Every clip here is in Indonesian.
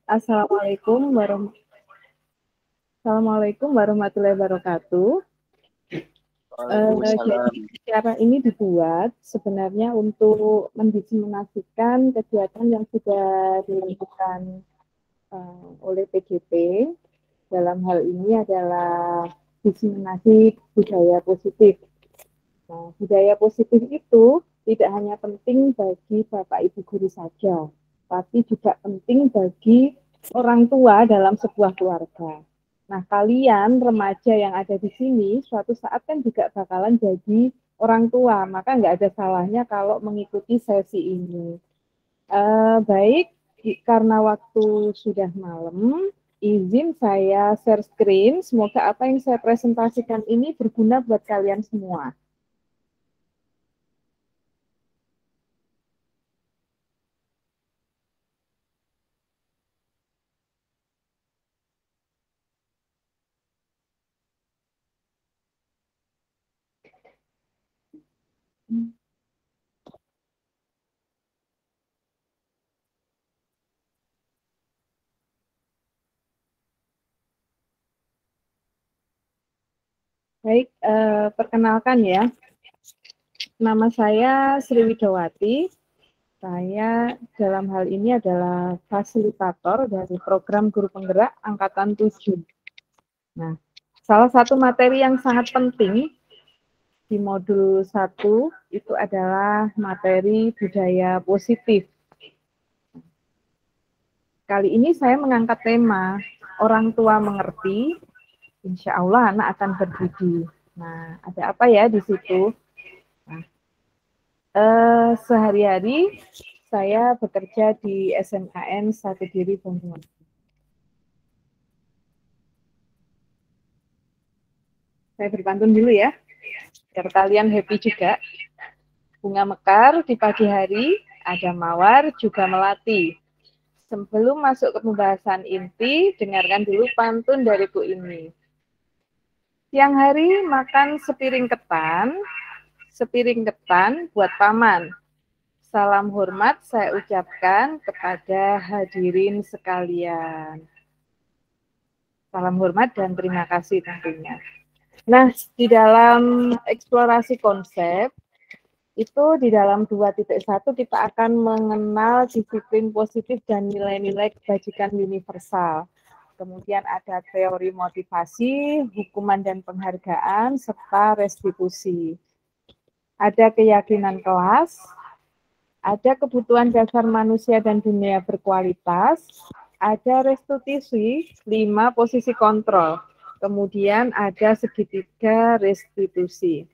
Assalamualaikum warahmatullahi wabarakatuh. Waalaikumsalam. Jadi acara ini dibuat sebenarnya untuk mendiseminasikan kegiatan yang sudah dilakukan oleh PGP. Dalam hal ini adalah diseminasi budaya positif. Nah, budaya positif itu tidak hanya penting bagi Bapak Ibu guru saja, tapi juga penting bagi orang tua dalam sebuah keluarga. Nah, kalian remaja yang ada di sini, suatu saat kan juga bakalan jadi orang tua, maka nggak ada salahnya kalau mengikuti sesi ini. Baik, karena waktu sudah malam, izin saya share screen. Semoga apa yang saya presentasikan ini berguna buat kalian semua. Baik, perkenalkan ya, nama saya Sri Widawati. Saya dalam hal ini adalah fasilitator dari program Guru Penggerak Angkatan 7. Nah, salah satu materi yang sangat penting di modul 1 itu adalah materi budaya positif. Kali ini saya mengangkat tema orang tua mengerti, insya Allah anak akan berbudi. Nah, ada apa ya di situ? Nah, sehari-hari saya bekerja di SMKN Satu Diri Banyuwangi. Saya berpantun dulu ya, biar kalian happy juga. Bunga mekar di pagi hari, ada mawar juga melati. Sebelum masuk ke pembahasan inti, dengarkan dulu pantun dariku ini. Siang hari makan sepiring ketan buat paman. Salam hormat saya ucapkan kepada hadirin sekalian. Salam hormat dan terima kasih tentunya. Nah, di dalam eksplorasi konsep, itu di dalam 2.1 kita akan mengenal disiplin positif dan nilai-nilai kebajikan universal. Kemudian ada teori motivasi, hukuman dan penghargaan, serta restitusi. Ada keyakinan kelas, ada kebutuhan dasar manusia dan dunia berkualitas, ada restitusi, 5 posisi kontrol. Kemudian ada segitiga restitusi.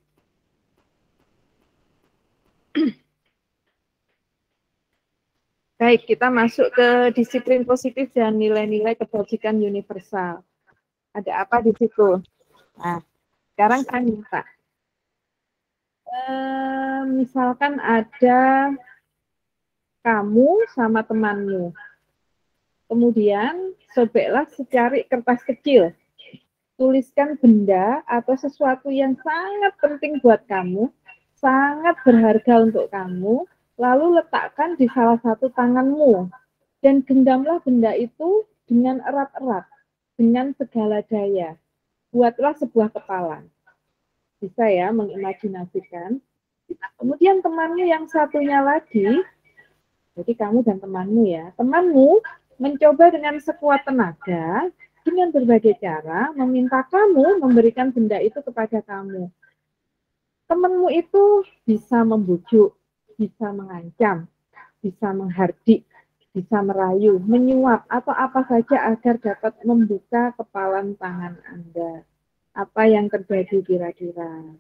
Baik, kita masuk ke disiplin positif dan nilai-nilai kebajikan universal. Ada apa di situ? Nah, sekarang saya minta. Misalkan ada kamu sama temanmu. Kemudian, sobeklah secari kertas kecil. Tuliskan benda atau sesuatu yang sangat penting buat kamu, sangat berharga untuk kamu, lalu letakkan di salah satu tanganmu. Dan genggamlah benda itu dengan erat-erat, dengan segala daya. Buatlah sebuah kepalan. Bisa ya mengimajinasikan. Kemudian temanmu yang satunya lagi, jadi kamu dan temanmu ya, temanmu mencoba dengan sekuat tenaga, dengan berbagai cara, meminta kamu memberikan benda itu kepada kamu. Temanmu itu bisa membujuk, bisa mengancam, bisa menghardik, bisa merayu, menyuap, atau apa saja agar dapat membuka kepalan tangan Anda. Apa yang terjadi kira-kira?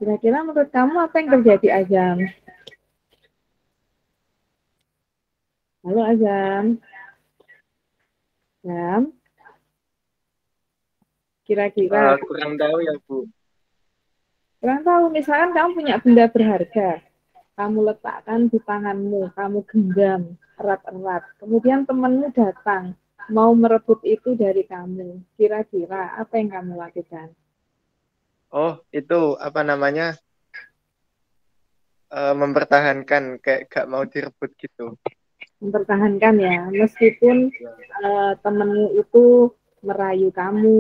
Kira-kira menurut kamu apa yang terjadi, Azam? Halo, Azam. Azam, kira-kira. Kurang tahu ya, Bu. Kurang tahu, misalkan kamu punya benda berharga, kamu letakkan di tanganmu, kamu genggam erat-erat. Kemudian temanmu datang, mau merebut itu dari kamu. Kira-kira apa yang kamu lakukan? Oh, itu apa namanya? Mempertahankan kayak gak mau direbut gitu. Mempertahankan ya, meskipun temenmu itu merayu kamu,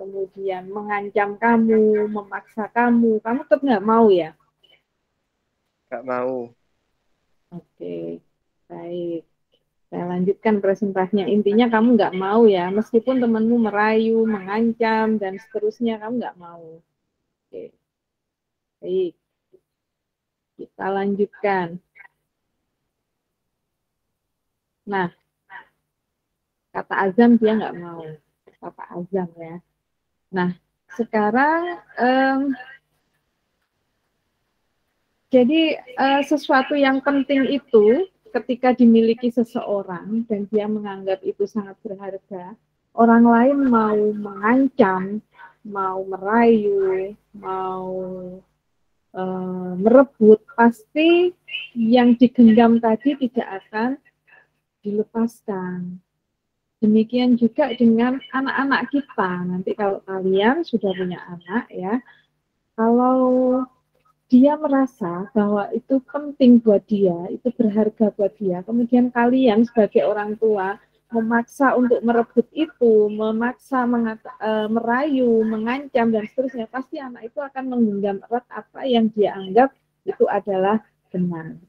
kemudian mengancam kamu, memaksa kamu tetap nggak mau ya? Gak mau. Oke, baik. Saya lanjutkan presentasinya. Intinya kamu nggak mau ya, meskipun temanmu merayu, mengancam, dan seterusnya, kamu nggak mau. Oke, baik. Kita lanjutkan. Nah, kata azam dia nggak mau. Kata azam ya. Nah, sekarang jadi sesuatu yang penting itu ketika dimiliki seseorang dan dia menganggap itu sangat berharga, orang lain mau mengancam, mau merayu, mau merebut, pasti yang digenggam tadi tidak akan dilepaskan. Demikian juga dengan anak-anak kita. Nanti kalau kalian sudah punya anak ya, kalau dia merasa bahwa itu penting buat dia, itu berharga buat dia. Kemudian kalian sebagai orang tua memaksa untuk merebut itu, memaksa merayu, mengancam dan seterusnya, pasti anak itu akan menggenggam erat apa yang dia anggap itu adalah benar.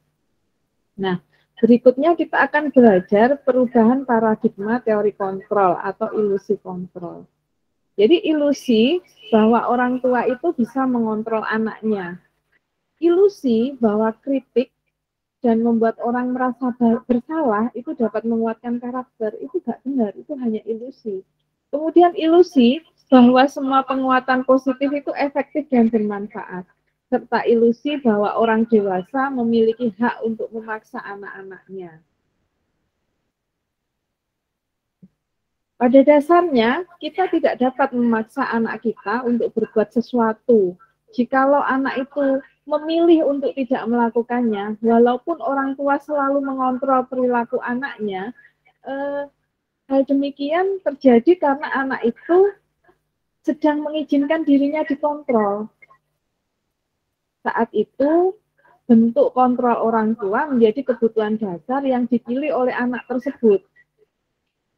Nah, berikutnya kita akan belajar perubahan paradigma teori kontrol atau ilusi kontrol. Jadi ilusi bahwa orang tua itu bisa mengontrol anaknya, ilusi bahwa kritik dan membuat orang merasa bersalah itu dapat menguatkan karakter, itu gak benar, itu hanya ilusi. Kemudian ilusi bahwa semua penguatan positif itu efektif dan bermanfaat, serta ilusi bahwa orang dewasa memiliki hak untuk memaksa anak-anaknya. Pada dasarnya, kita tidak dapat memaksa anak kita untuk berbuat sesuatu. Jikalau anak itu memilih untuk tidak melakukannya, walaupun orang tua selalu mengontrol perilaku anaknya, hal demikian terjadi karena anak itu sedang mengizinkan dirinya dikontrol. Saat itu, bentuk kontrol orang tua menjadi kebutuhan dasar yang dipilih oleh anak tersebut.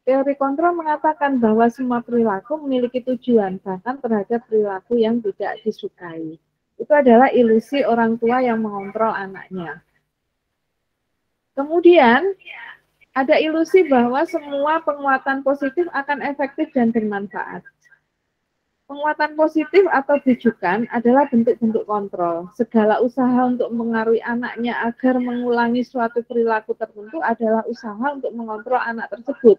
Teori kontrol mengatakan bahwa semua perilaku memiliki tujuan, bahkan terhadap perilaku yang tidak disukai. Itu adalah ilusi orang tua yang mengontrol anaknya. Kemudian, ada ilusi bahwa semua penguatan positif akan efektif dan bermanfaat. Penguatan positif atau bujukan adalah bentuk-bentuk kontrol. Segala usaha untuk mengaruhi anaknya agar mengulangi suatu perilaku tertentu adalah usaha untuk mengontrol anak tersebut.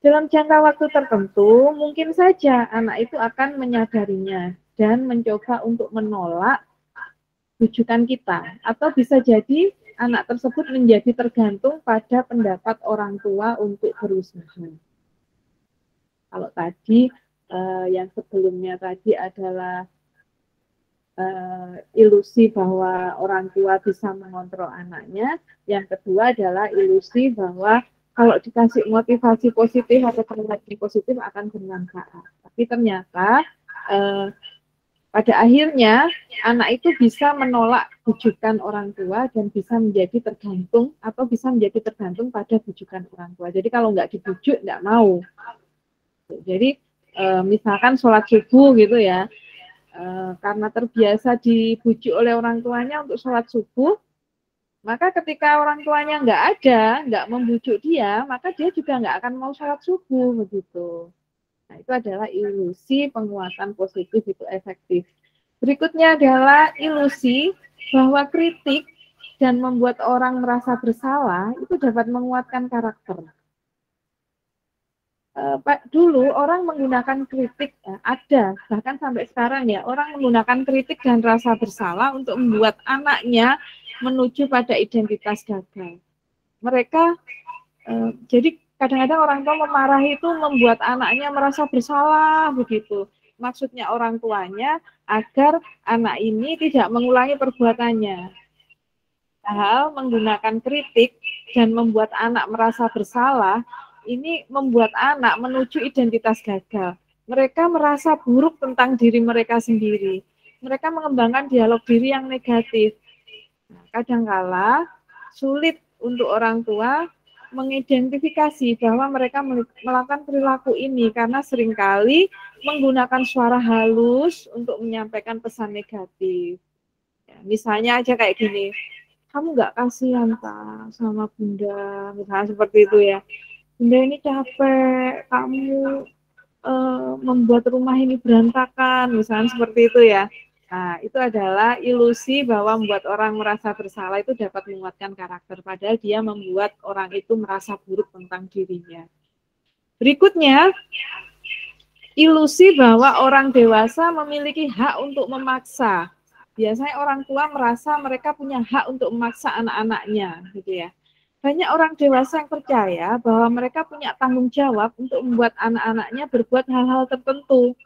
Dalam jangka waktu tertentu, mungkin saja anak itu akan menyadarinya dan mencoba untuk menolak bujukan kita. Atau bisa jadi anak tersebut menjadi tergantung pada pendapat orang tua untuk berusaha. Kalau tadi yang sebelumnya tadi adalah ilusi bahwa orang tua bisa mengontrol anaknya. Yang kedua adalah ilusi bahwa kalau dikasih motivasi positif atau perilaku positif akan bermanfaat. Tapi ternyata pada akhirnya anak itu bisa menolak bujukan orang tua dan bisa menjadi tergantung atau bisa menjadi tergantung pada bujukan orang tua. Jadi kalau nggak dibujuk nggak mau. Jadi misalkan sholat subuh gitu ya, karena terbiasa dibujuk oleh orang tuanya untuk sholat subuh, maka ketika orang tuanya nggak ada, nggak membujuk dia, maka dia juga nggak akan mau sholat subuh begitu. Nah, itu adalah ilusi penguatan positif itu efektif. Berikutnya adalah ilusi bahwa kritik dan membuat orang merasa bersalah itu dapat menguatkan karakter. Dulu orang menggunakan kritik ya, ada bahkan sampai sekarang ya orang menggunakan kritik dan rasa bersalah untuk membuat anaknya menuju pada identitas gagal. Mereka jadi kadang-kadang orang tua memarahi itu membuat anaknya merasa bersalah begitu. Maksudnya orang tuanya agar anak ini tidak mengulangi perbuatannya. Padahal menggunakan kritik dan membuat anak merasa bersalah ini membuat anak menuju identitas gagal. Mereka merasa buruk tentang diri mereka sendiri. Mereka mengembangkan dialog diri yang negatif. Nah, kadangkala sulit untuk orang tua mengidentifikasi bahwa mereka melakukan perilaku ini karena seringkali menggunakan suara halus untuk menyampaikan pesan negatif. Ya, misalnya aja kayak gini, kamu nggak kasihan tak sama bunda, misalnya seperti itu ya. Bunda ini capek, kamu membuat rumah ini berantakan, misalnya seperti itu ya. Nah, itu adalah ilusi bahwa membuat orang merasa bersalah itu dapat menguatkan karakter, padahal dia membuat orang itu merasa buruk tentang dirinya. Berikutnya, ilusi bahwa orang dewasa memiliki hak untuk memaksa. Biasanya orang tua merasa mereka punya hak untuk memaksa anak-anaknya, gitu ya. Banyak orang dewasa yang percaya bahwa mereka punya tanggung jawab untuk membuat anak-anaknya berbuat hal-hal tertentu.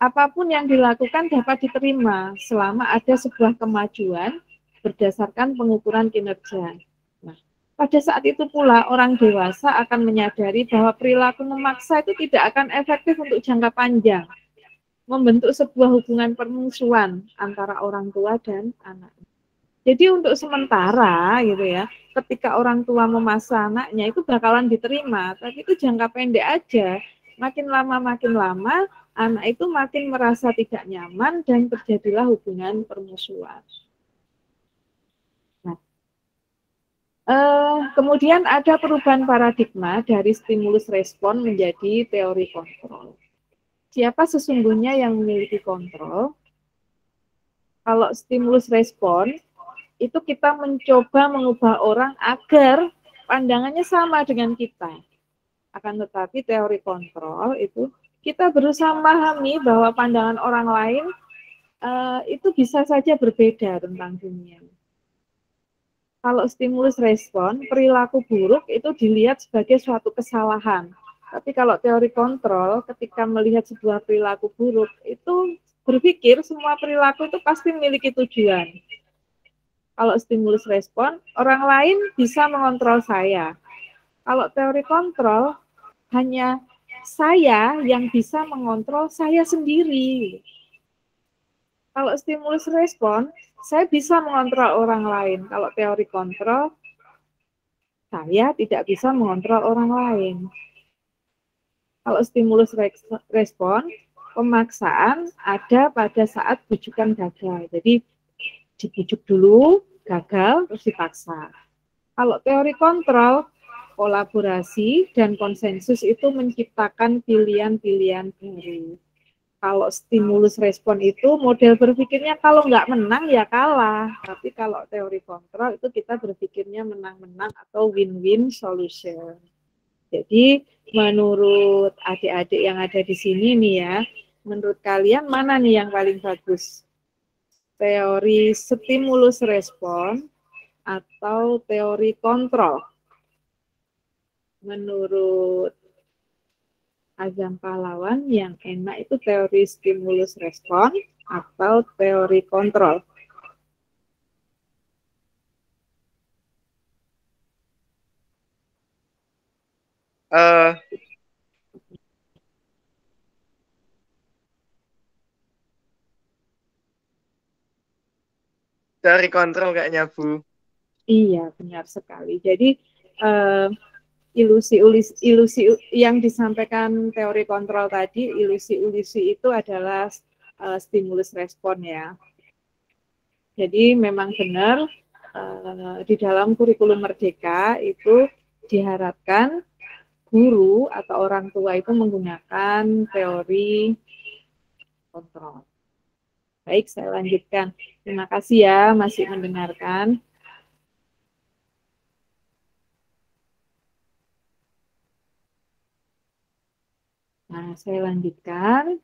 Apapun yang dilakukan dapat diterima selama ada sebuah kemajuan berdasarkan pengukuran kinerja. Nah, pada saat itu pula orang dewasa akan menyadari bahwa perilaku memaksa itu tidak akan efektif untuk jangka panjang, membentuk sebuah hubungan permusuhan antara orang tua dan anak. Jadi untuk sementara gitu ya, ketika orang tua memaksa anaknya itu bakalan diterima, tapi itu jangka pendek aja. Makin lama anak itu makin merasa tidak nyaman dan terjadilah hubungan permusuhan. Nah, kemudian ada perubahan paradigma dari stimulus respon menjadi teori kontrol. Siapa sesungguhnya yang memiliki kontrol? Kalau stimulus respon itu kita mencoba mengubah orang agar pandangannya sama dengan kita. Akan tetapi teori kontrol itu kita berusaha memahami bahwa pandangan orang lain itu bisa saja berbeda tentang dunia. Kalau stimulus respon, perilaku buruk itu dilihat sebagai suatu kesalahan. Tapi kalau teori kontrol, ketika melihat sebuah perilaku buruk, itu berpikir semua perilaku itu pasti memiliki tujuan. Kalau stimulus respon, orang lain bisa mengontrol saya. Kalau teori kontrol, hanya saya yang bisa mengontrol saya sendiri. Kalau stimulus respon, saya bisa mengontrol orang lain. Kalau teori kontrol, saya tidak bisa mengontrol orang lain. Kalau stimulus respon, pemaksaan ada pada saat bujukan gagal. Jadi dibujuk dulu, gagal, terus dipaksa. Kalau teori kontrol, kolaborasi dan konsensus itu menciptakan pilihan-pilihan baru. Kalau stimulus respon itu model berpikirnya kalau nggak menang ya kalah. Tapi kalau teori kontrol itu kita berpikirnya menang-menang atau win-win solution. Jadi menurut adik-adik yang ada di sini nih ya, menurut kalian mana nih yang paling bagus? Teori stimulus respon atau teori kontrol? Menurut Azam Pahlawan yang enak itu teori stimulus respon atau teori kontrol? Teori kontrol kayaknya, Bu. Iya, benar sekali. Jadi ilusi yang disampaikan teori kontrol tadi, ilusi itu adalah stimulus respon ya. Jadi memang benar di dalam kurikulum Merdeka itu diharapkan guru atau orang tua itu menggunakan teori kontrol. Baik, saya lanjutkan. Terima kasih ya masih mendengarkan. Nah, saya lanjutkan.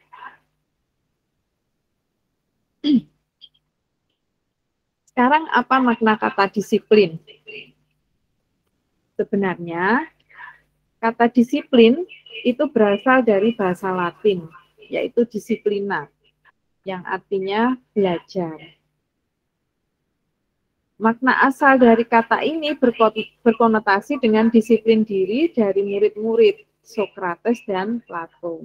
Sekarang apa makna kata disiplin? Sebenarnya kata disiplin itu berasal dari bahasa Latin, yaitu disiplina, yang artinya belajar. Makna asal dari kata ini berkonotasi dengan disiplin diri dari murid-murid Sokrates dan Plato.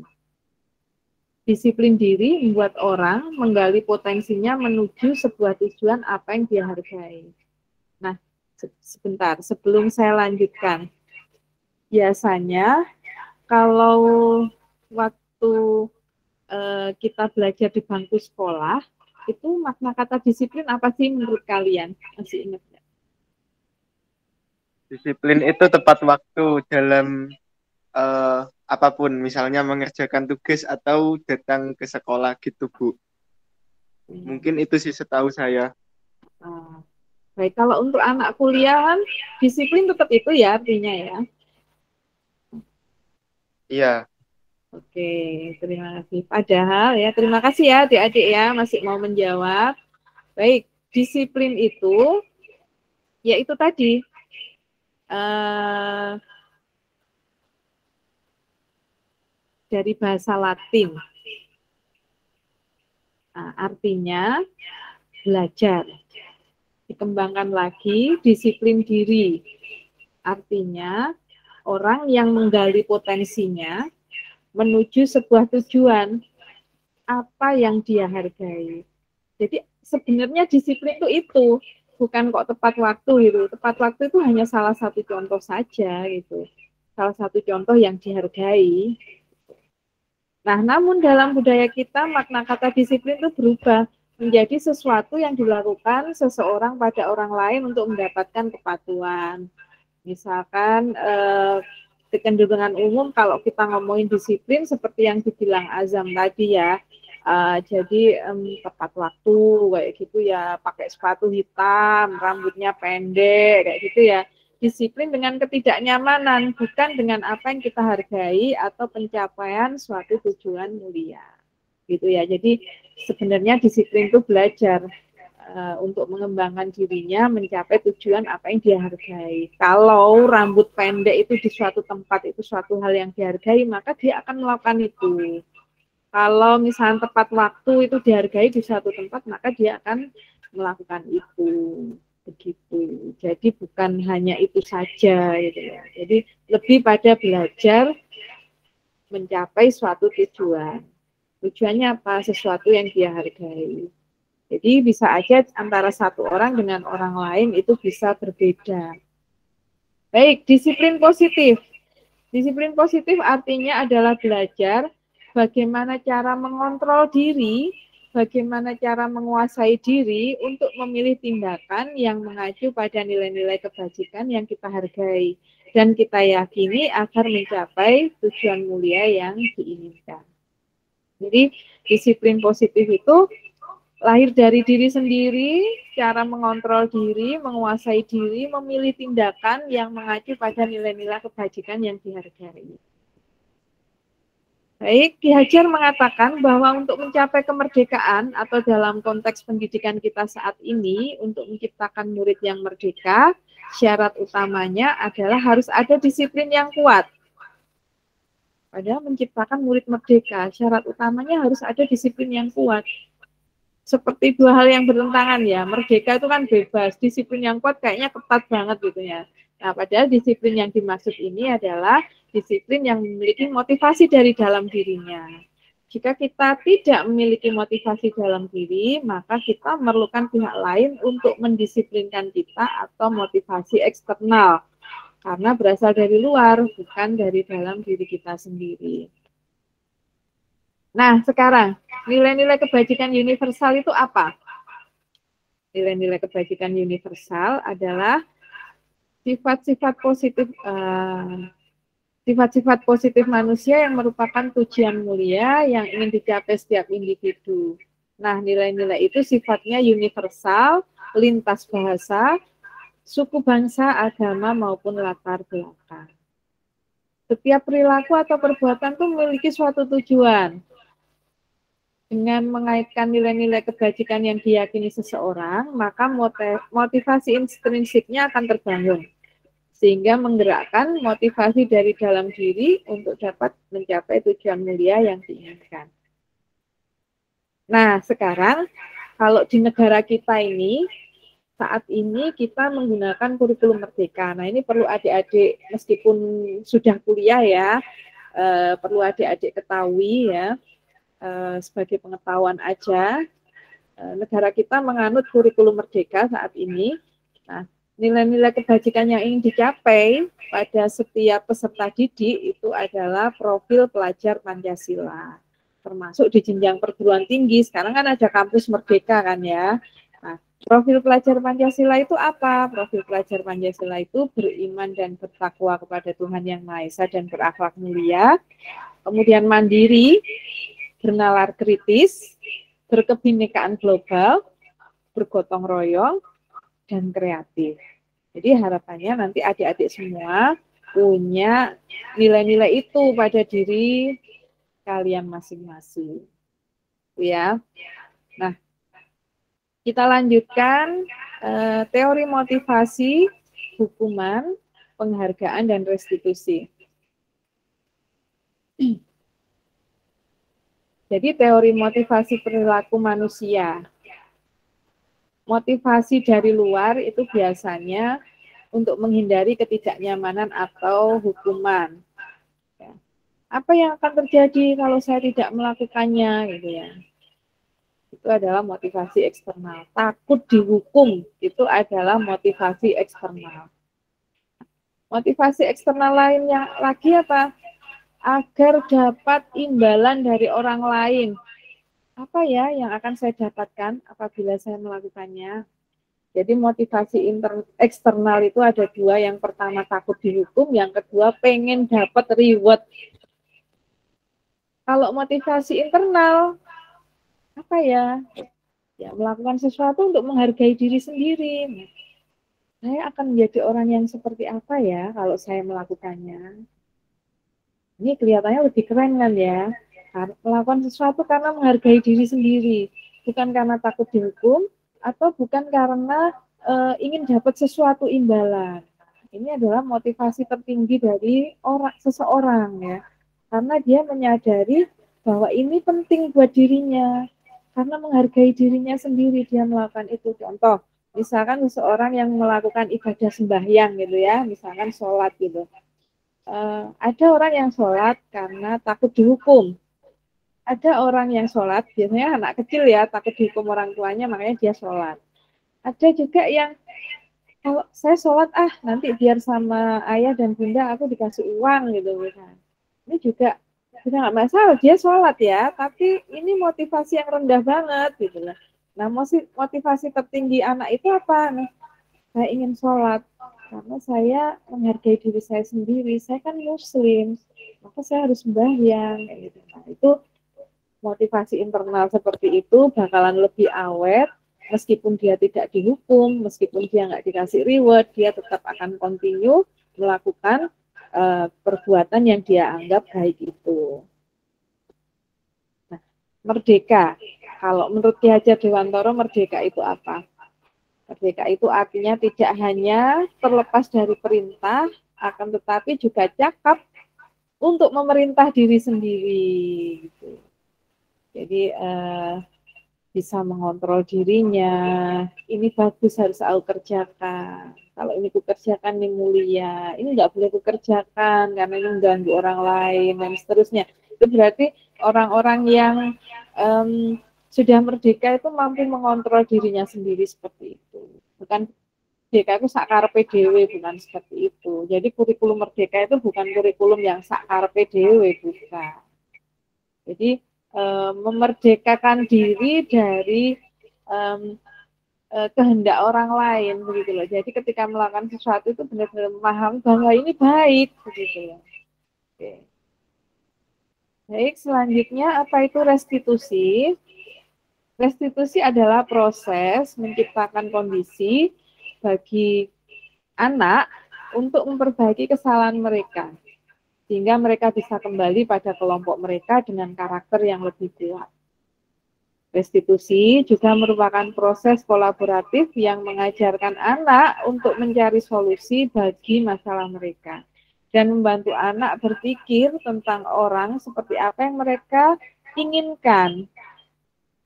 Disiplin diri membuat orang menggali potensinya menuju sebuah tujuan apa yang dia hargai. Nah, sebentar, sebelum saya lanjutkan. Biasanya kalau waktu kita belajar di bangku sekolah, itu makna kata disiplin apa sih menurut kalian? Masih ingat nggak? Disiplin itu tepat waktu dalam apapun, misalnya mengerjakan tugas atau datang ke sekolah gitu, Bu. Mungkin itu sih setahu saya. Nah, baik, kalau untuk anak kuliahan, disiplin tetap itu ya artinya ya. Iya, Oke, terima kasih. Padahal ya, terima kasih ya adik-adik ya masih mau menjawab. Baik, disiplin itu ya itu tadi eh, dari bahasa Latin. Nah, artinya belajar. Dikembangkan lagi disiplin diri. Artinya orang yang menggali potensinya menuju sebuah tujuan apa yang dia hargai. Jadi sebenarnya disiplin itu bukan kok tepat waktu gitu. Tepat waktu itu hanya salah satu contoh saja gitu. Salah satu contoh yang dihargai. Nah, namun dalam budaya kita makna kata disiplin itu berubah menjadi sesuatu yang dilakukan seseorang pada orang lain untuk mendapatkan kepatuhan. Misalkan kecenderungan umum kalau kita ngomongin disiplin seperti yang dibilang Azam tadi ya, jadi tepat waktu kayak gitu ya, pakai sepatu hitam, rambutnya pendek kayak gitu ya. Disiplin dengan ketidaknyamanan, bukan dengan apa yang kita hargai atau pencapaian suatu tujuan mulia. Gitu ya. Jadi sebenarnya disiplin itu belajar untuk mengembangkan dirinya mencapai tujuan apa yang dia hargai. Kalau rambut pendek itu di suatu tempat itu suatu hal yang dihargai, maka dia akan melakukan itu. Kalau misalnya tepat waktu itu dihargai di suatu tempat, maka dia akan melakukan itu. Begitu. Jadi bukan hanya itu saja gitu ya. Jadi lebih pada belajar mencapai suatu tujuan. Tujuannya apa? Sesuatu yang dia hargai. Jadi bisa aja antara satu orang dengan orang lain itu bisa berbeda. Baik, disiplin positif. Disiplin positif artinya adalah belajar bagaimana cara mengontrol diri, bagaimana cara menguasai diri untuk memilih tindakan yang mengacu pada nilai-nilai kebajikan yang kita hargai dan kita yakini agar mencapai tujuan mulia yang diinginkan. Jadi disiplin positif itu lahir dari diri sendiri, cara mengontrol diri, menguasai diri, memilih tindakan yang mengacu pada nilai-nilai kebajikan yang dihargai. Baik, Ki Hajar mengatakan bahwa untuk mencapai kemerdekaan atau dalam konteks pendidikan kita saat ini, untuk menciptakan murid yang merdeka, syarat utamanya adalah harus ada disiplin yang kuat. Padahal menciptakan murid merdeka, syarat utamanya harus ada disiplin yang kuat. Seperti dua hal yang bertentangan ya. Merdeka itu kan bebas, disiplin yang kuat kayaknya ketat banget gitu ya. Nah, padahal disiplin yang dimaksud ini adalah disiplin yang memiliki motivasi dari dalam dirinya. Jika kita tidak memiliki motivasi dalam diri, maka kita memerlukan pihak lain untuk mendisiplinkan kita atau motivasi eksternal. Karena berasal dari luar, bukan dari dalam diri kita sendiri. Nah, sekarang nilai-nilai kebajikan universal itu apa? Nilai-nilai kebajikan universal adalah sifat-sifat positif sifat-sifat positif manusia yang merupakan tujuan mulia yang ingin dicapai setiap individu. Nah, nilai-nilai itu sifatnya universal, lintas bahasa, suku bangsa, agama maupun latar belakang. Setiap perilaku atau perbuatan itu memiliki suatu tujuan. Dengan mengaitkan nilai-nilai kebajikan yang diyakini seseorang, maka motivasi intrinsiknya akan terbangun, sehingga menggerakkan motivasi dari dalam diri untuk dapat mencapai tujuan mulia yang diinginkan. Nah, sekarang kalau di negara kita ini, saat ini kita menggunakan kurikulum merdeka. Nah, ini perlu adik-adik, meskipun sudah kuliah ya, perlu adik-adik ketahui ya, sebagai pengetahuan aja, negara kita menganut kurikulum merdeka saat ini. Nah, nilai-nilai kebajikan yang ingin dicapai pada setiap peserta didik itu adalah profil pelajar Pancasila. Termasuk di jenjang perguruan tinggi, sekarang kan ada kampus merdeka kan ya. Nah, profil pelajar Pancasila itu apa? Profil pelajar Pancasila itu beriman dan bertakwa kepada Tuhan Yang Maha Esa dan berakhlak mulia, kemudian mandiri, bernalar kritis, berkebinekaan global, bergotong royong, dan kreatif. Jadi harapannya nanti adik-adik semua punya nilai-nilai itu pada diri kalian masing-masing. Ya. Nah, kita lanjutkan teori motivasi, hukuman, penghargaan, dan restitusi. Jadi teori motivasi perilaku manusia. Motivasi dari luar itu biasanya untuk menghindari ketidaknyamanan atau hukuman. Apa yang akan terjadi kalau saya tidak melakukannya, gitu ya. Itu adalah motivasi eksternal. Takut dihukum itu adalah motivasi eksternal. Motivasi eksternal lainnya lagi apa? Agar dapat imbalan dari orang lain. Apa ya yang akan saya dapatkan apabila saya melakukannya? Jadi motivasi eksternal itu ada dua. Yang pertama takut dihukum, yang kedua pengen dapat reward. Kalau motivasi internal, apa ya? Ya melakukan sesuatu untuk menghargai diri sendiri. Saya akan menjadi orang yang seperti apa ya kalau saya melakukannya? Ini kelihatannya lebih keren kan ya? Melakukan sesuatu karena menghargai diri sendiri, bukan karena takut dihukum atau bukan karena ingin dapat sesuatu imbalan. Ini adalah motivasi tertinggi dari seseorang ya, karena dia menyadari bahwa ini penting buat dirinya, karena menghargai dirinya sendiri dia melakukan itu. Contoh, misalkan seseorang yang melakukan ibadah sembahyang gitu ya, misalkan sholat gitu. Ada orang yang sholat karena takut dihukum. Ada orang yang sholat, biasanya anak kecil ya, takut dihukum orang tuanya, makanya dia sholat. Ada juga yang, kalau saya sholat, nanti biar sama ayah dan bunda aku dikasih uang gitu. Ini juga nggak masalah, dia sholat ya, tapi ini motivasi yang rendah banget gitu lah. Nah, motivasi tertinggi anak itu apa? Nah, saya ingin sholat karena saya menghargai diri saya sendiri. Saya kan muslim, maka saya harus sembahyang gitu. Nah, itu motivasi internal seperti itu bakalan lebih awet, meskipun dia tidak dihukum, meskipun dia nggak dikasih reward, dia tetap akan continue melakukan perbuatan yang dia anggap baik itu. Nah, merdeka. Kalau menurut Ki Hajar Dewantoro, merdeka itu apa? Merdeka itu artinya tidak hanya terlepas dari perintah, akan tetapi juga cakap untuk memerintah diri sendiri. Gitu. Jadi bisa mengontrol dirinya. Ini bagus, harus aku kerjakan. Kalau ini kukerjakan ini mulia, ini nggak boleh kukerjakan karena ini mengganggu orang lain dan seterusnya. Itu berarti orang-orang yang sudah merdeka itu mampu mengontrol dirinya sendiri seperti itu. Bukan merdeka itu sakarepe dhewe, bukan seperti itu. Jadi kurikulum merdeka itu bukan kurikulum yang sakarepe dhewe, bukan. Jadi memerdekakan diri dari kehendak orang lain begitu loh. Jadi ketika melakukan sesuatu itu benar-benar memahami bahwa ini baik begitu loh. Oke. Baik, selanjutnya apa itu restitusi? Restitusi adalah proses menciptakan kondisi bagi anak untuk memperbaiki kesalahan mereka, sehingga mereka bisa kembali pada kelompok mereka dengan karakter yang lebih kuat. Restitusi juga merupakan proses kolaboratif yang mengajarkan anak untuk mencari solusi bagi masalah mereka dan membantu anak berpikir tentang orang seperti apa yang mereka inginkan.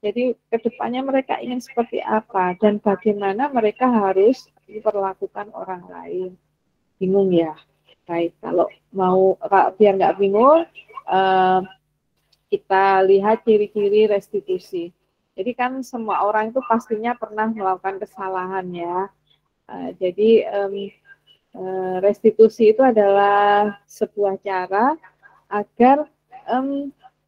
Jadi kedepannya mereka ingin seperti apa dan bagaimana mereka harus diperlakukan orang lain. Bingung ya? Baik, kalau mau biar nggak bingung, kita lihat ciri-ciri restitusi. Jadi kan semua orang itu pastinya pernah melakukan kesalahan ya. Jadi restitusi itu adalah sebuah cara agar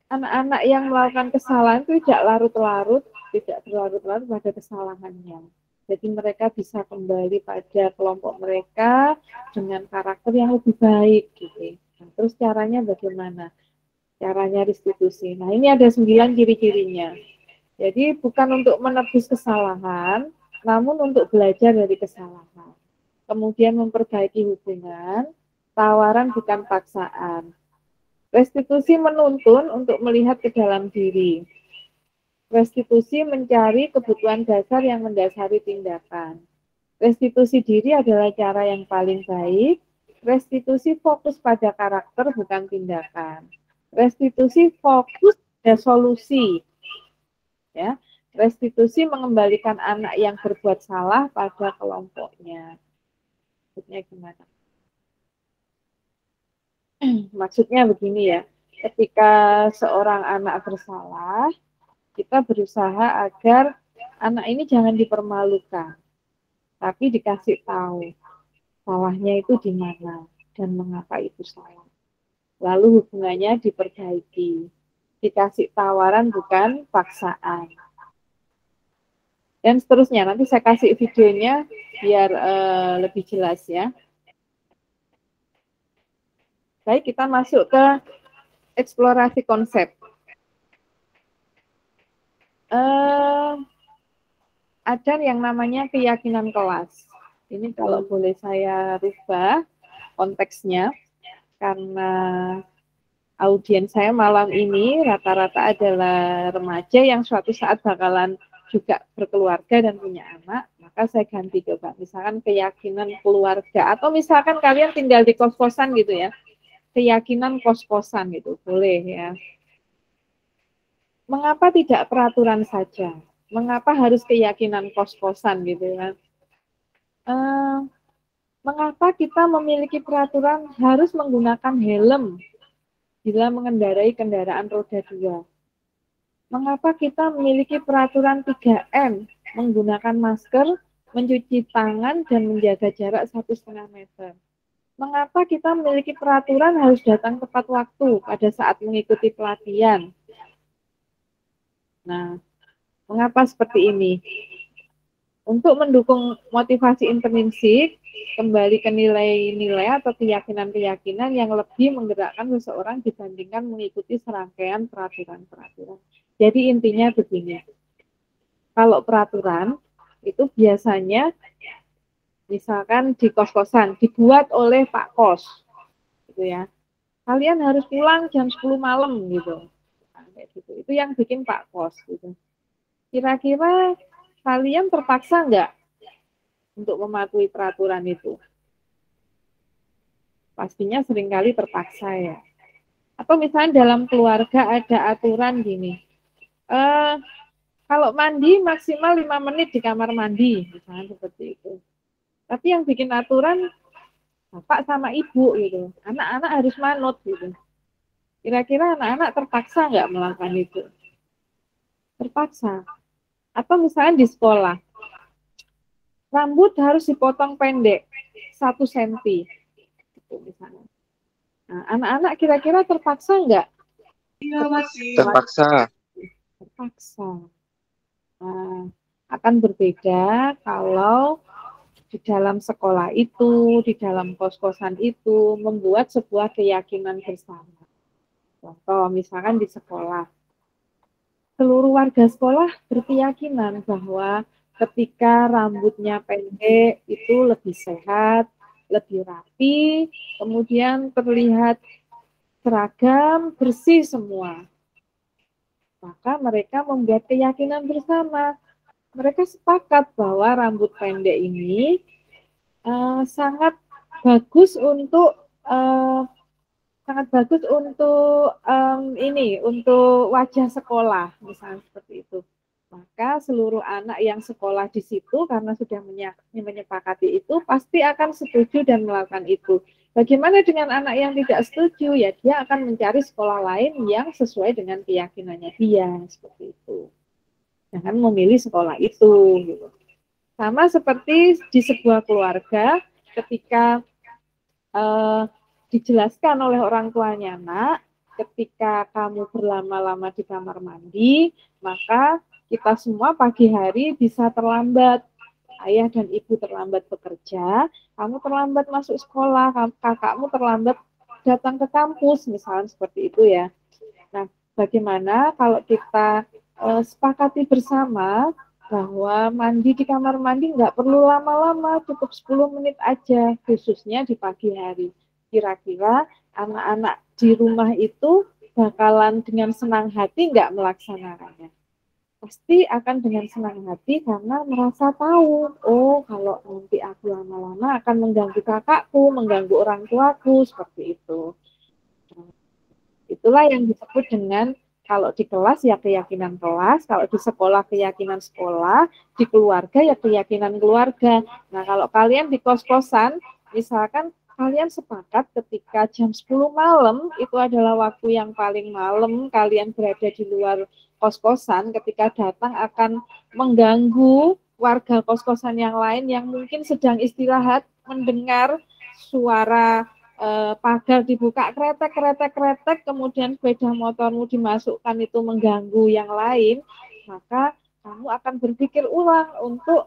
anak-anak yang melakukan kesalahan itu tidak larut-larut, tidak berlarut-larut pada kesalahannya. Jadi mereka bisa kembali pada kelompok mereka dengan karakter yang lebih baik gitu. Nah, terus caranya bagaimana? Caranya restitusi. Nah, ini ada 9 ciri-cirinya. Jadi bukan untuk menebus kesalahan, namun untuk belajar dari kesalahan. Kemudian memperbaiki hubungan, tawaran bukan paksaan. Restitusi menuntun untuk melihat ke dalam diri. Restitusi mencari kebutuhan dasar yang mendasari tindakan. Restitusi diri adalah cara yang paling baik. Restitusi fokus pada karakter bukan tindakan. Restitusi fokus pada solusi. Ya, restitusi mengembalikan anak yang berbuat salah pada kelompoknya. Maksudnya gimana? Maksudnya begini ya, ketika seorang anak bersalah, kita berusaha agar anak ini jangan dipermalukan, tapi dikasih tahu salahnya itu di mana dan mengapa itu salah. Lalu hubungannya diperbaiki, dikasih tawaran bukan paksaan. Dan seterusnya, nanti saya kasih videonya biar lebih jelas ya. Baik, kita masuk ke eksplorasi konsep. Ada yang namanya keyakinan kelas. Ini kalau boleh saya rubah konteksnya, karena audiens saya malam ini rata-rata adalah remaja yang suatu saat bakalan juga berkeluarga dan punya anak, maka saya ganti coba. Misalkan keyakinan keluarga, atau misalkan kalian tinggal di kos-kosan gitu ya, keyakinan kos-kosan gitu, boleh ya. Mengapa tidak peraturan saja? Mengapa harus keyakinan kos-kosan gitu kan? Mengapa kita memiliki peraturan harus menggunakan helm bila mengendarai kendaraan roda 2? Mengapa kita memiliki peraturan 3M, menggunakan masker, mencuci tangan, dan menjaga jarak 1,5 meter? Mengapa kita memiliki peraturan harus datang tepat waktu pada saat mengikuti pelatihan? Nah, mengapa seperti ini? Untuk mendukung motivasi intrinsik, kembali ke nilai-nilai atau keyakinan-keyakinan yang lebih menggerakkan seseorang dibandingkan mengikuti serangkaian peraturan-peraturan. Jadi intinya begini, kalau peraturan itu biasanya misalkan di kos-kosan dibuat oleh Pak Kos, gitu ya. Kalian harus pulang jam 10 malam gitu. Itu yang bikin Pak Kos gitu. Kira-kira kalian terpaksa nggak untuk mematuhi peraturan itu? Pastinya seringkali terpaksa ya. Atau misalnya dalam keluarga ada aturan gini, kalau mandi maksimal 5 menit di kamar mandi, misalnya seperti itu. Tapi yang bikin aturan bapak sama ibu gitu, anak-anak harus manut gitu. Kira-kira anak-anak terpaksa nggak melakukan itu? Terpaksa. Atau misalnya di sekolah, rambut harus dipotong pendek 1 senti, gitu misalnya. Nah, anak-anak kira-kira terpaksa nggak? Terpaksa. Terpaksa. Nah, akan berbeda kalau di dalam sekolah itu, di dalam kos-kosan itu, membuat sebuah keyakinan bersama. Contoh, misalkan di sekolah, seluruh warga sekolah berkeyakinan bahwa ketika rambutnya pendek itu lebih sehat, lebih rapi, kemudian terlihat seragam, bersih semua. Maka mereka membuat keyakinan bersama. Mereka sepakat bahwa rambut pendek ini sangat bagus untuk untuk wajah sekolah, misalnya seperti itu. Maka seluruh anak yang sekolah di situ karena sudah menyepakati itu pasti akan setuju dan melakukan itu. Bagaimana dengan anak yang tidak setuju? Ya dia akan mencari sekolah lain yang sesuai dengan keyakinannya dia, seperti itu. Jangan memilih sekolah itu. Gitu. Sama seperti di sebuah keluarga, ketika dijelaskan oleh orang tuanya, nak, ketika kamu berlama-lama di kamar mandi, maka kita semua pagi hari bisa terlambat. Ayah dan ibu terlambat bekerja, kamu terlambat masuk sekolah, kakakmu terlambat datang ke kampus, misalnya seperti itu ya. Nah, bagaimana kalau kita sepakati bersama bahwa mandi di kamar mandi nggak perlu lama-lama, cukup 10 menit aja, khususnya di pagi hari. Kira-kira anak-anak di rumah itu bakalan dengan senang hati nggak melaksanakannya? Pasti akan dengan senang hati karena merasa tahu, oh kalau nanti aku lama-lama akan mengganggu kakakku, mengganggu orang tuaku, seperti itu. Itulah yang disebut dengan kalau di kelas ya keyakinan kelas, kalau di sekolah keyakinan sekolah, di keluarga ya keyakinan keluarga. Nah kalau kalian di kos-kosan, misalkan kalian sepakat ketika jam 10 malam, itu adalah waktu yang paling malam, kalian berada di luar kos-kosan, ketika datang akan mengganggu warga kos-kosan yang lain yang mungkin sedang istirahat, mendengar suara pagar dibuka kretek kretek kretek, kemudian sepeda motormu dimasukkan itu mengganggu yang lain, maka kamu akan berpikir ulang untuk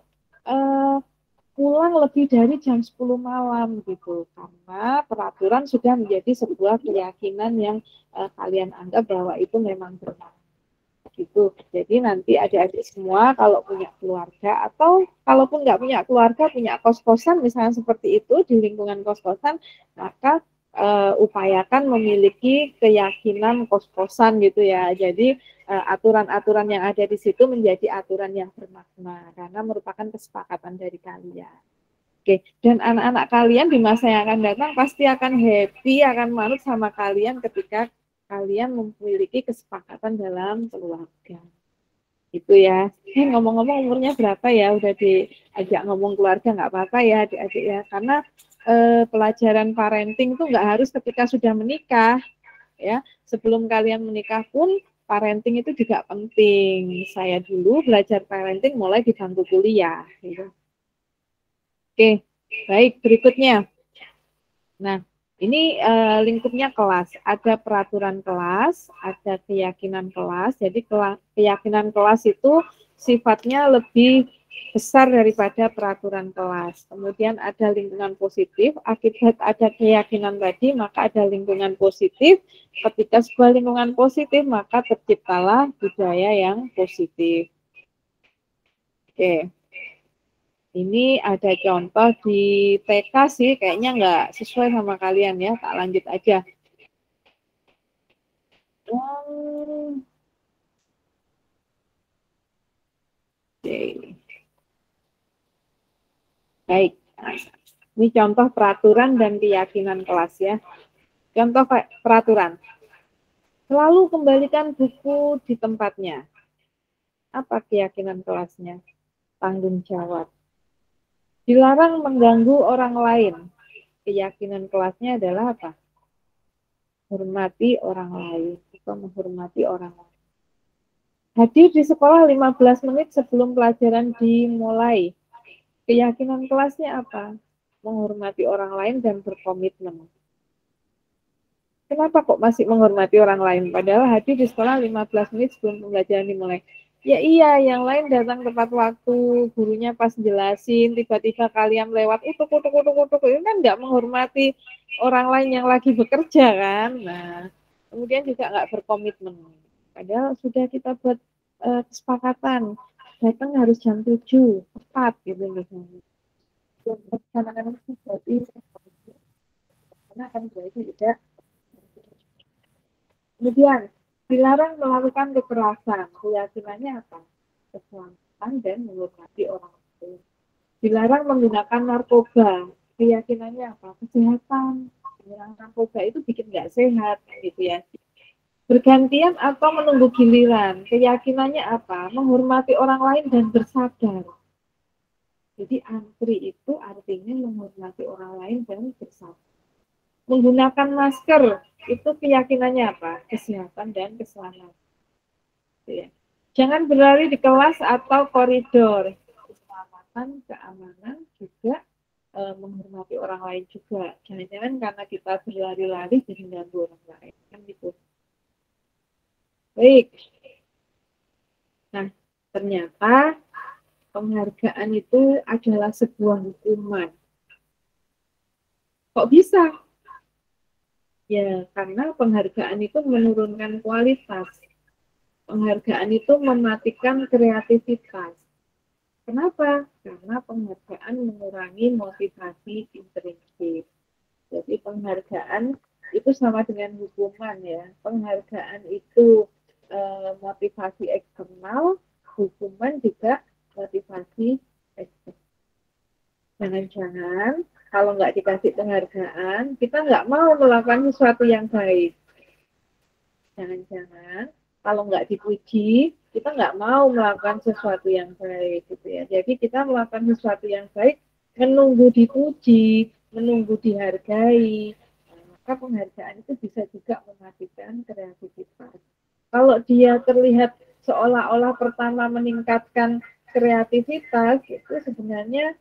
pulang lebih dari jam 10 malam gitu, karena peraturan sudah menjadi sebuah keyakinan yang kalian anggap bahwa itu memang benar gitu. Jadi nanti adik-adik semua kalau punya keluarga atau kalaupun nggak punya keluarga, punya kos-kosan misalnya seperti itu di lingkungan kos-kosan, maka upayakan memiliki keyakinan kos-kosan gitu ya. Jadi aturan-aturan yang ada di situ menjadi aturan yang bermakna karena merupakan kesepakatan dari kalian. Oke, dan anak-anak kalian di masa yang akan datang pasti akan happy, akan manut sama kalian ketika kalian memiliki kesepakatan dalam keluarga. Itu ya. Ngomong-ngomong umurnya berapa ya? Udah diajak ngomong keluarga nggak apa-apa ya adik-adik ya. Karena pelajaran parenting itu nggak harus ketika sudah menikah ya. Sebelum kalian menikah pun parenting itu juga penting. Saya dulu belajar parenting mulai di bangku kuliah. Gitu. Oke, baik berikutnya. Nah, ini lingkupnya kelas. Ada peraturan kelas, ada keyakinan kelas. Jadi keyakinan kelas itu sifatnya lebih besar daripada peraturan kelas. Kemudian ada lingkungan positif. Akibat ada keyakinan tadi, maka ada lingkungan positif. Ketika sebuah lingkungan positif, maka terciptalah budaya yang positif. Oke. Ini ada contoh di TK sih, kayaknya nggak sesuai sama kalian ya. Tak lanjut aja. Oke. Baik. Ini contoh peraturan dan keyakinan kelas ya. Contoh peraturan. Selalu kembalikan buku di tempatnya. Apa keyakinan kelasnya? Tanggung jawab. Dilarang mengganggu orang lain. Keyakinan kelasnya adalah apa? Hormati orang lain atau menghormati orang lain. Hadir di sekolah 15 menit sebelum pelajaran dimulai. Keyakinan kelasnya apa? Menghormati orang lain dan berkomitmen. Kenapa kok masih menghormati orang lain? Padahal hadir di sekolah 15 menit sebelum pembelajaran dimulai. Ya iya, yang lain datang tepat waktu, gurunya pas jelasin, tiba-tiba kalian lewat, utuk, ini kan nggak menghormati orang lain yang lagi bekerja kan. Nah, kemudian juga nggak berkomitmen. Padahal sudah kita buat kesepakatan, datang harus jam 7, tepat gitu misalnya. Karena akan jadi tidak. Kemudian, dilarang melakukan kekerasan. Keyakinannya apa? Keselamatan dan menghormati orang lain. Dilarang menggunakan narkoba. Keyakinannya apa? Kesehatan. Menggunakan narkoba itu bikin nggak sehat, gitu ya. Bergantian atau menunggu giliran. Keyakinannya apa? Menghormati orang lain dan bersabar. Jadi antri itu artinya menghormati orang lain dan bersabar. Menggunakan masker itu keyakinannya apa? Kesehatan dan keselamatan. Ya. Jangan berlari di kelas atau koridor. Keselamatan, keamanan juga menghormati orang lain juga. Jangan-jangan karena kita berlari-lari jadi mengganggu orang lain kan gitu. Baik. Nah, ternyata penghargaan itu adalah sebuah hukuman. Kok bisa? Ya, karena penghargaan itu menurunkan kualitas. Penghargaan itu mematikan kreativitas. Kenapa? Karena penghargaan mengurangi motivasi intrinsik. Jadi penghargaan itu sama dengan hukuman ya. Penghargaan itu motivasi eksternal, hukuman juga motivasi eksternal. Jangan-jangan kalau nggak dikasih penghargaan, kita nggak mau melakukan sesuatu yang baik. Jangan-jangan kalau nggak dipuji, kita nggak mau melakukan sesuatu yang baik, gitu ya. Jadi kita melakukan sesuatu yang baik, menunggu dipuji, menunggu dihargai. Maka penghargaan itu bisa juga mematikan kreativitas. Kalau dia terlihat seolah-olah pertama meningkatkan kreativitas, itu sebenarnya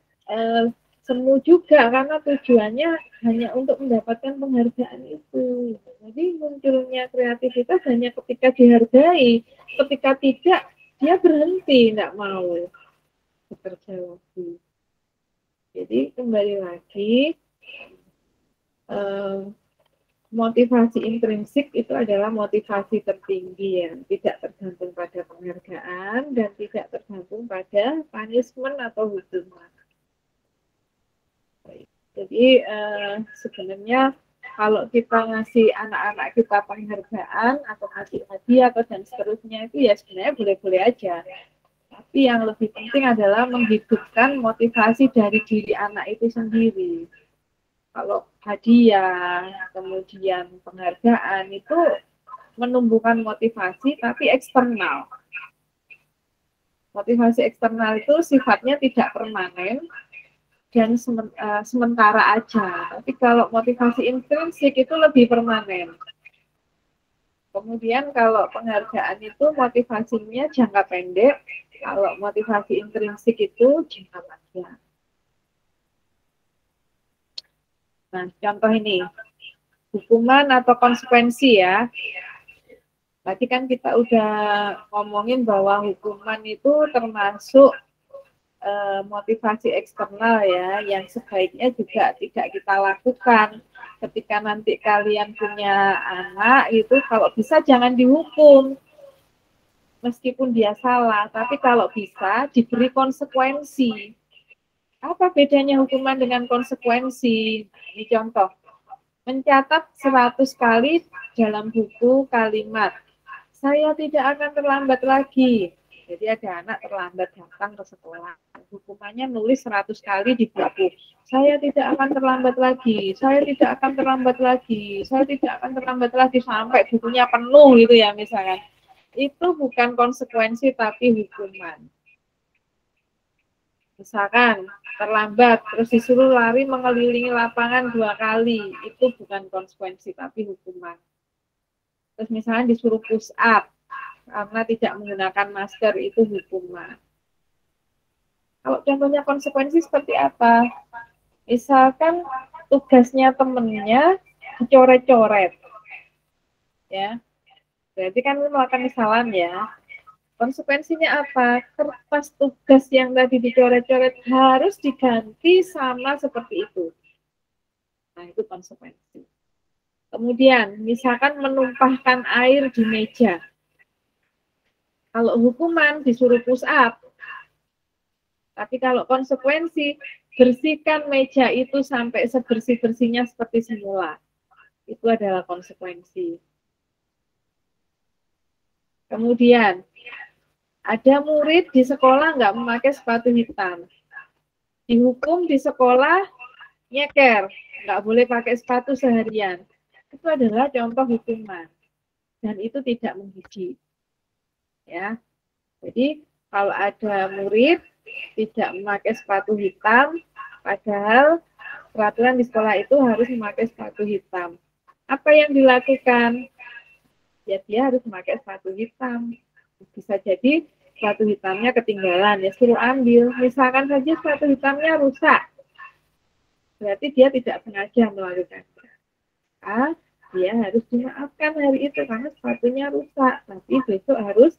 semu juga karena tujuannya hanya untuk mendapatkan penghargaan itu. Jadi munculnya kreativitas hanya ketika dihargai, ketika tidak dia berhenti, tidak mau bekerja lagi. Jadi kembali lagi motivasi intrinsik itu adalah motivasi tertinggi yang tidak tergantung pada penghargaan dan tidak tergantung pada punishment atau hukuman. Jadi sebenarnya kalau kita ngasih anak-anak kita penghargaan atau ngasih hadiah atau dan seterusnya itu ya sebenarnya boleh-boleh aja. Tapi yang lebih penting adalah menghidupkan motivasi dari diri anak itu sendiri. Kalau hadiah, kemudian penghargaan itu menumbuhkan motivasi tapi eksternal. Motivasi eksternal itu sifatnya tidak permanen dan sementara aja. Tapi kalau motivasi intrinsik itu lebih permanen. Kemudian kalau penghargaan itu motivasinya jangka pendek, kalau motivasi intrinsik itu jangka panjang. Nah, contoh ini, hukuman atau konsekuensi ya. Tadi kan kita udah ngomongin bahwa hukuman itu termasuk motivasi eksternal ya, yang sebaiknya juga tidak kita lakukan. Ketika nanti kalian punya anak itu, kalau bisa jangan dihukum, meskipun dia salah, tapi kalau bisa diberi konsekuensi. Apa bedanya hukuman dengan konsekuensi? Ini contoh. Mencatat 100 kali dalam buku kalimat. Saya tidak akan terlambat lagi. Jadi ada anak terlambat datang ke sekolah. Hukumannya nulis 100 kali di buku. Saya tidak akan terlambat lagi. Saya tidak akan terlambat lagi. Saya tidak akan terlambat lagi sampai bukunya penuh gitu ya misalkan. Itu bukan konsekuensi tapi hukuman. Misalkan terlambat, terus disuruh lari mengelilingi lapangan 2 kali, itu bukan konsekuensi, tapi hukuman. Terus misalnya disuruh push up, karena tidak menggunakan masker, itu hukuman. Kalau contohnya konsekuensi seperti apa? Misalkan tugasnya temennya dicoret-coret. Ya, berarti kan melakukan kesalahan ya. Konsekuensinya apa? Kertas tugas yang tadi dicoret-coret harus diganti sama seperti itu. Nah, itu konsekuensi. Kemudian, misalkan menumpahkan air di meja. Kalau hukuman disuruh push up. Tapi kalau konsekuensi, bersihkan meja itu sampai sebersih-bersihnya seperti semula. Itu adalah konsekuensi. Kemudian, ada murid di sekolah nggak memakai sepatu hitam. Dihukum di sekolah, nyeker, nggak boleh pakai sepatu seharian. Itu adalah contoh hukuman. Dan itu tidak mendidik. Ya. Jadi, kalau ada murid tidak memakai sepatu hitam, padahal peraturan di sekolah itu harus memakai sepatu hitam. Apa yang dilakukan? Ya dia harus memakai sepatu hitam. Bisa jadi sepatu hitamnya ketinggalan, ya suruh ambil. Misalkan saja sepatu hitamnya rusak, berarti dia tidak sengaja melakukannya. Dia harus dimaafkan hari itu karena sepatunya rusak. Tapi besok harus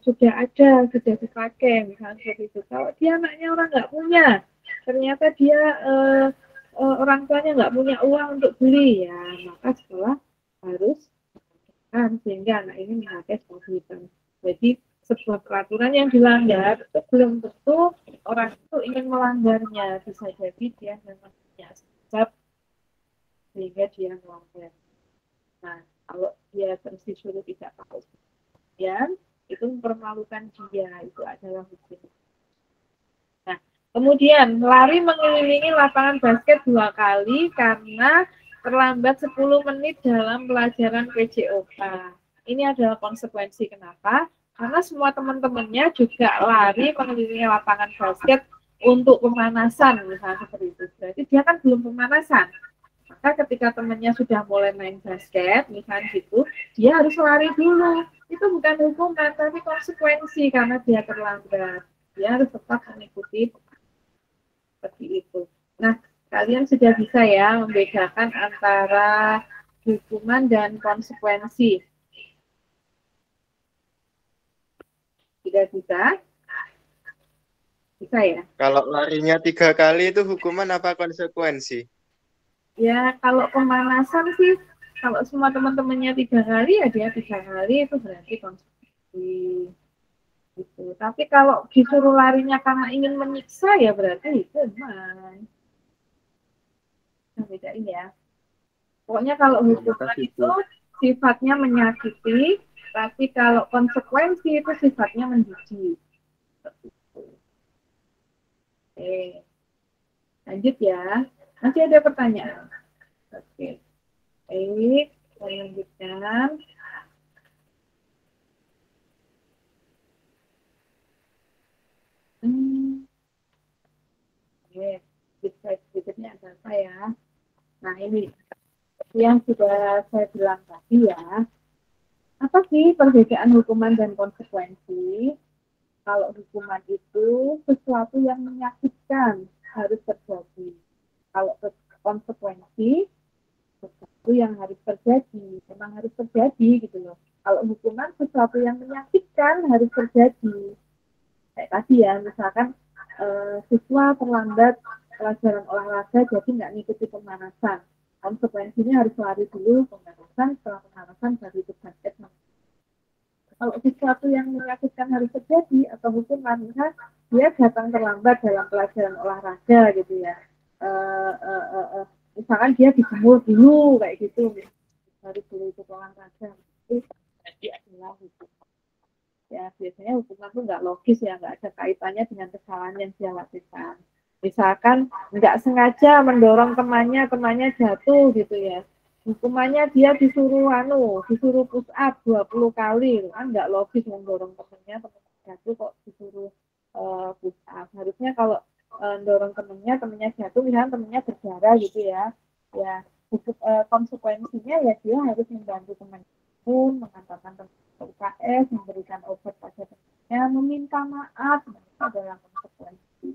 sudah ada, sudah dipakai, misalnya seperti itu. Kalau dia anaknya orang nggak punya, ternyata dia orang tuanya nggak punya uang untuk beli, ya maka sekolah harus sehingga anak ini memakai sepatu hitam. Jadi sebuah peraturan yang dilanggar itu belum tentu orang itu ingin melanggarnya, bisa jadi dia memang punya sebab sehingga dia melanggar. Nah, kalau dia terus disuruh tidak pakai kemudian itu mempermalukan dia, itu adalah hukum. Nah, kemudian lari mengelilingi lapangan basket 2 kali karena terlambat 10 menit dalam pelajaran PJOK. Ini adalah konsekuensi kenapa? Karena semua teman-temannya juga lari mengelilingi lapangan basket untuk pemanasan, misalnya seperti itu. Berarti dia kan belum pemanasan. Maka ketika temannya sudah mulai main basket, misalnya gitu, dia harus lari dulu. Itu bukan hukuman, tapi konsekuensi karena dia terlambat. Dia harus tetap mengikuti seperti itu. Nah, kalian sudah bisa ya membedakan antara hukuman dan konsekuensi. Tidak bisa? Bisa ya? Kalau larinya 3 kali itu hukuman apa konsekuensi? Ya, kalau pemanasan sih, kalau semua teman-temannya 3 kali, ya dia 3 kali, itu berarti konsekuensi. Gitu. Tapi kalau disuruh larinya karena ingin menyiksa, ya berarti hukuman. Nah, bedain ya. Pokoknya kalau hukuman itu sifatnya menyakiti, tapi kalau konsekuensi itu sifatnya mendidik. Oke, lanjut ya. Masih ada pertanyaan? Oke, baik, kita lanjutkan. Oke, berikutnya ada apa ya? Nah, ini yang sudah saya bilang tadi ya. Apa sih perbedaan hukuman dan konsekuensi? Kalau hukuman itu sesuatu yang menyakitkan harus terjadi. Kalau konsekuensi sesuatu yang harus terjadi, memang harus terjadi gitu loh. Kalau hukuman sesuatu yang menyakitkan harus terjadi. Kayak tadi ya, misalkan siswa terlambat pelajaran olahraga jadi nggak ngikuti pemanasan. Konsekuensinya harus lari dulu pemanasan, setelah pemanasan baru ikut basket. Kalau sesuatu yang menyakitkan harus terjadi atau hukuman, misalnya dia datang terlambat dalam pelajaran olahraga gitu ya. Misalkan dia dijemur dulu kayak gitu, baru dulu itu olahraga, itu jadi adalah hukuman. Ya biasanya hukuman itu nggak logis ya, nggak ada kaitannya dengan kesalahan yang dia lakukan. Misalkan nggak sengaja mendorong temannya jatuh gitu ya, hukumannya dia disuruh push up 20 kali, kan nggak logis mendorong temannya jatuh kok disuruh push up. Harusnya kalau mendorong temannya jatuh, misalnya temannya berdarah gitu ya, ya konsekuensinya ya dia harus membantu temannya mengantarkan teman ke UKS, memberikan obat pada temannya, meminta maaf, itu adalah konsekuensi.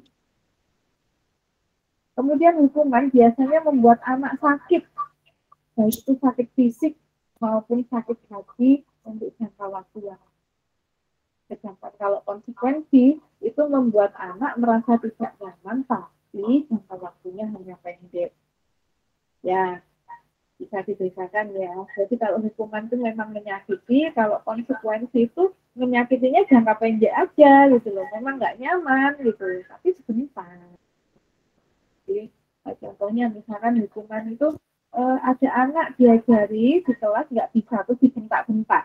Kemudian hukuman biasanya membuat anak sakit, baik itu sakit fisik maupun sakit hati untuk jangka waktu yang sedangkan kalau konsekuensi itu membuat anak merasa tidak nyaman tapi jangka waktunya hanya pendek. Ya, bisa dibedakan ya. Jadi kalau hukuman itu memang menyakiti, kalau konsekuensi itu menyakitinya jangka pendek aja gitu loh. Memang nggak nyaman gitu, tapi sebentar. Jadi contohnya misalkan hukuman itu ada anak diajari di kelas nggak bisa tuh dibentak-bentak.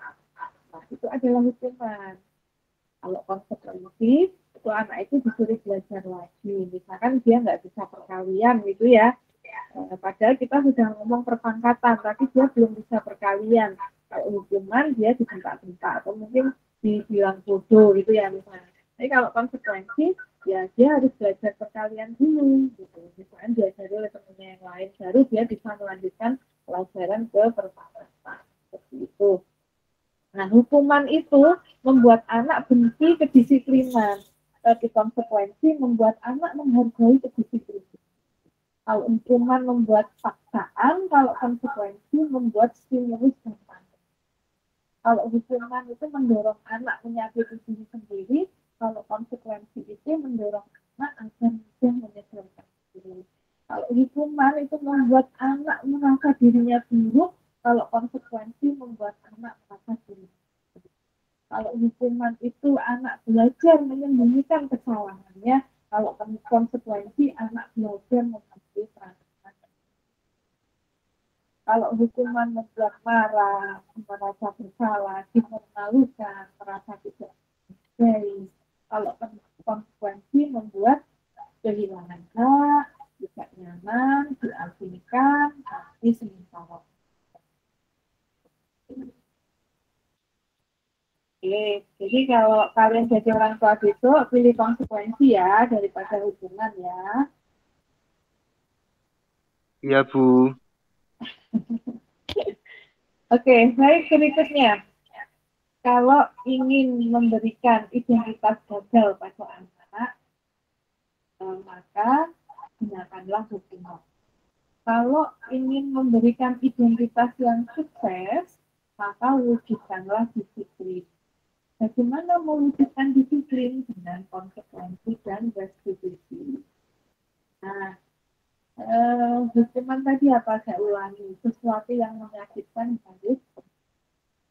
Nah, itu adalah hukuman. Kalau konsekuensi itu anak itu disuruh belajar lagi. Misalkan dia nggak bisa perkalian gitu ya. Padahal kita sudah ngomong perpangkatan, tapi dia belum bisa perkalian. Kalau hukuman dia dibentak-bentak atau mungkin dibilang bodoh gitu ya misalnya. Tapi kalau konsekuensi ya dia harus belajar perkalian dulu gitu. Misalnya diajari oleh temannya yang lain, baru dia bisa melanjutkan pelajaran ke perpajakan seperti itu. Nah, hukuman itu membuat anak benci kedisiplinan. Tapi konsekuensi membuat anak menghargai kedisiplinan. Kalau hukuman membuat paksaan, kalau konsekuensi membuat stimulus dan tanggung. Kalau hukuman itu mendorong anak menyakiti diri sendiri, kalau konsekuensi itu mendorong anak agar mudah menyesuaikan diri. Kalau hukuman itu membuat anak merasa dirinya buruk, kalau konsekuensi membuat anak merasa dirinya. Kalau hukuman itu anak belajar menyembunyikan kesalahannya, kalau konsekuensi anak belajar mengakui perasaan. Kalau hukuman membuat marah, merasa bersalah, dipermalukan, merasa tidak baik. Kalau konsekuensi membuat kehilangan hak, tidak nyaman, diasingkan, tapi sementara. Oke, jadi kalau kalian jadi orang tua besok, pilih konsekuensi ya daripada hukuman ya. Iya, Bu. Oke, baik berikutnya. Kalau ingin memberikan identitas gagal pada anak, maka gunakanlah hukuman. Kalau ingin memberikan identitas yang sukses, maka wujudkanlah disiplin. Bagaimana mewujudkan disiplin dengan konsekuensi dan restitusi? Nah, hukuman tadi apa saya ulangi? Sesuatu yang menyakitkan harus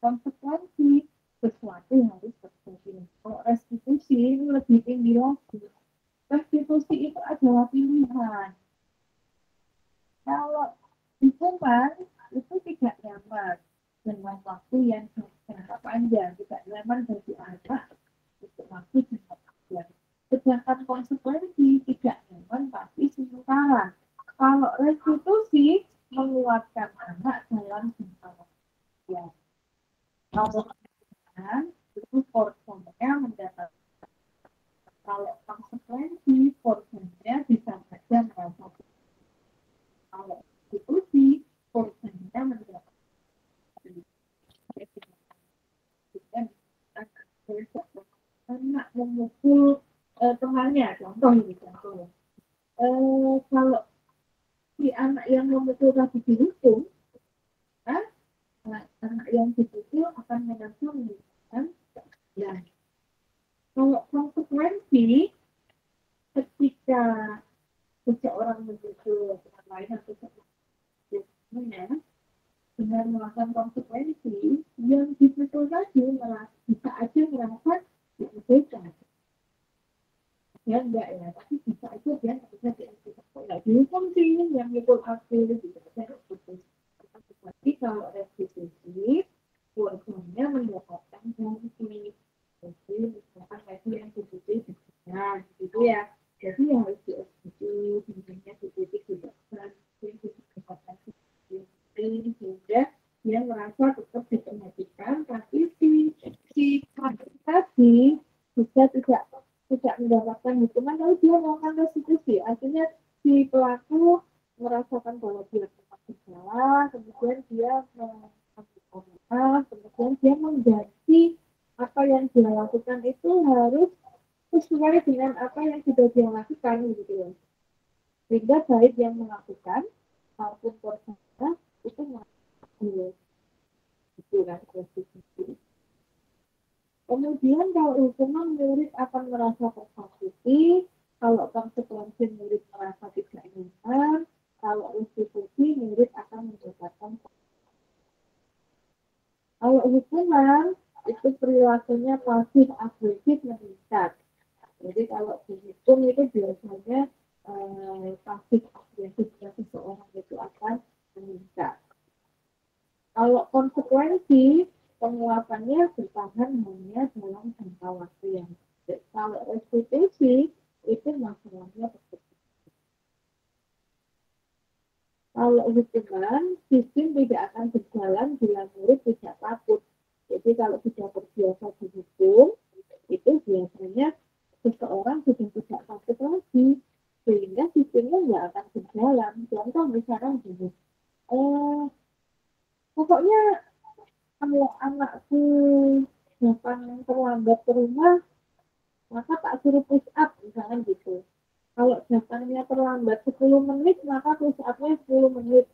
konsekuensi, sesuatu yang harus terjadi. Kalau restitusi ini lebih tinggi lagi. Restitusi itu adalah pilihan. Kalau hukuman itu tidak nyaman dengan waktu yang jangka panjang, tidak nyaman bagi anak untuk waktu jangka panjang. Sedangkan konsekuensi tidak nyaman tapi sementara. Kalau restitusi menguatkan anak dalam jangka panjang. Kalau itu porsinya mendapat. Kalau konsekuensi porsinya bisa saja merasa. Kalau restitusi porsinya mendapat. Anak memukul temannya, contoh ini contoh. Kalau si anak yang memukul tadi dihukum, anak yang dipukul akan merasa mendapatkan ya. Kalau konsekuensi ketika seseorang memukul orang lain atau seseorang dengan melakukan konsekuensi yang dipukul tadi bisa aja merasa diabaikan. Ya enggak ya, tapi bisa aja dia bisa diabaikan. Enggak dihukum sih yang mukul aku gitu. Tapi kalau restitusi, keluarganya mendapatkan ganti. Jadi misalkan itu yang dibutuhkan nah gitu ya. Jadi yang harus dieksekusi, tingginya dibutuhkan tidak mendapatkan sehingga dia merasa tetap diperhatikan, tapi si tadi juga tidak mendapatkan hukuman, lalu dia melakukan restitusi. Artinya si pelaku merasakan bahwa dia tetap bersalah, kemudian dia kemudian dia mengganti apa yang dia lakukan itu harus sesuai dengan apa yang sudah dia lakukan gitu ya. Sehingga baik yang melakukan maupun korbannya itu melakukan itu kan restitusi. Kemudian kalau hukuman murid akan merasa tersakiti, kalau konsekuensi murid merasa tidak nyaman, kalau restitusi murid akan mendapatkan. Kalau hukuman itu perilakunya pasif agresif meningkat. Jadi kalau dihitung itu biasanya pasif agresif seseorang itu akan meningkat. Kalau konsekuensi penguapannya bertahan hanya dalam jangka waktu yang pendek. Kalau restitusi itu masalahnya berbeda. Kalau hukuman, sistem tidak akan berjalan bila murid tidak takut. Jadi kalau sudah terbiasa dihukum, itu biasanya seseorang sudah tidak sakit lagi, sehingga sistemnya nggak akan berjalan. Contoh misalkan gini, eh, pokoknya kalau anakku datang terlambat ke rumah, maka tak suruh push up, misalkan gitu. Kalau datangnya terlambat 10 menit, maka push up-nya 10 menit.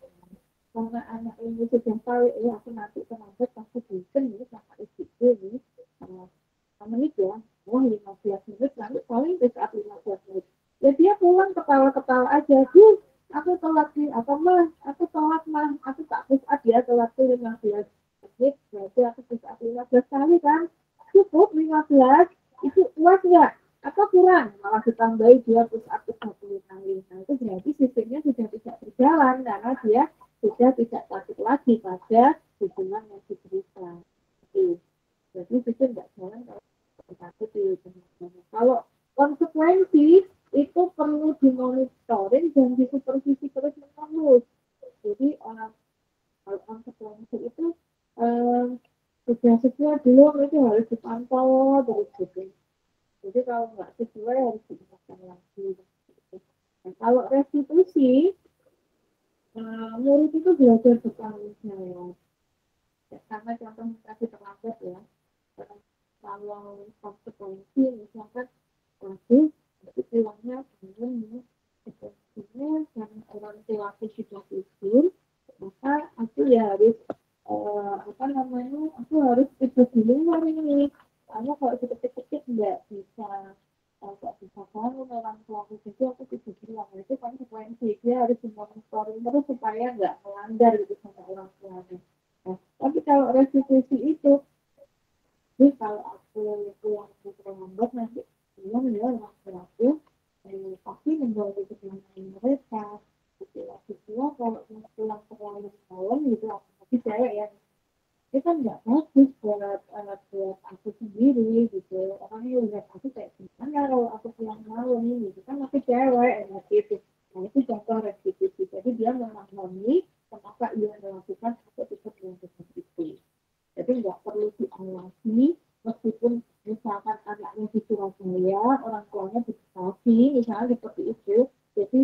Karena anak ini sudah tahu, aku nanti terlambat, pasti bosan, ini sama istriku ini. 5 menit ya, 15 menit, nanti paling push up 15 menit. Ya dia pulang ketawa-ketawa aja, aku telat nih, apa mah, aku telat mah, aku tak push up ya, telat tuh 15 menit, berarti aku push up 15 kali kan, cukup 15, itu puas nggak? Atau kurang? Malah ditambahi dia push up 30 kali. Nah itu berarti sistemnya sudah tidak berjalan, karena dia sudah tidak takut lagi pada hubungan yang diberikan. Jadi sistem tidak jalan kalau takut di kalau konsekuensi itu perlu dimonitoring dan disupervisi terus menerus. Jadi orang kalau konsekuensi itu eh, sudah sesuai belum itu harus dipantau terus gitu. Jadi kalau nggak sesuai harus diingatkan lagi. Nah, kalau restitusi, murid itu belajar bertanggung jawab. Ya, karena contoh kasih terlambat ya. Kalau konsekuensi misalkan waduh itu uangnya belum ya konsekuensinya karena orang tua aku sudah tidur maka aku ya harus apa namanya aku harus tidur dulu hari ini karena kalau diketik-ketik nggak bisa nggak bisa bangun orang tua aku jadi aku tidur dulu itu konsekuensi dia harus dimonitoring terus supaya nggak melanggar gitu sama orang tuanya. Nah, tapi kalau restitusi itu jadi kalau aku pulang ke terlambat nanti dia menilai aku pasti mengganggu kesenangan mereka. Jadi lagi tua kalau pulang terlalu malam gitu apalagi cewek ya itu kan nggak bagus buat aku sendiri gitu. Orangnya udah aku kayak gimana kalau aku pulang malam gitu kan aku cewek gitu. Nah itu contoh restitusi. Jadi dia memahami kenapa ia melakukan atau tidak melakukan itu. Jadi nggak perlu diawasi meskipun misalkan anaknya di Surabaya orang tuanya di Bekasi misalnya seperti itu jadi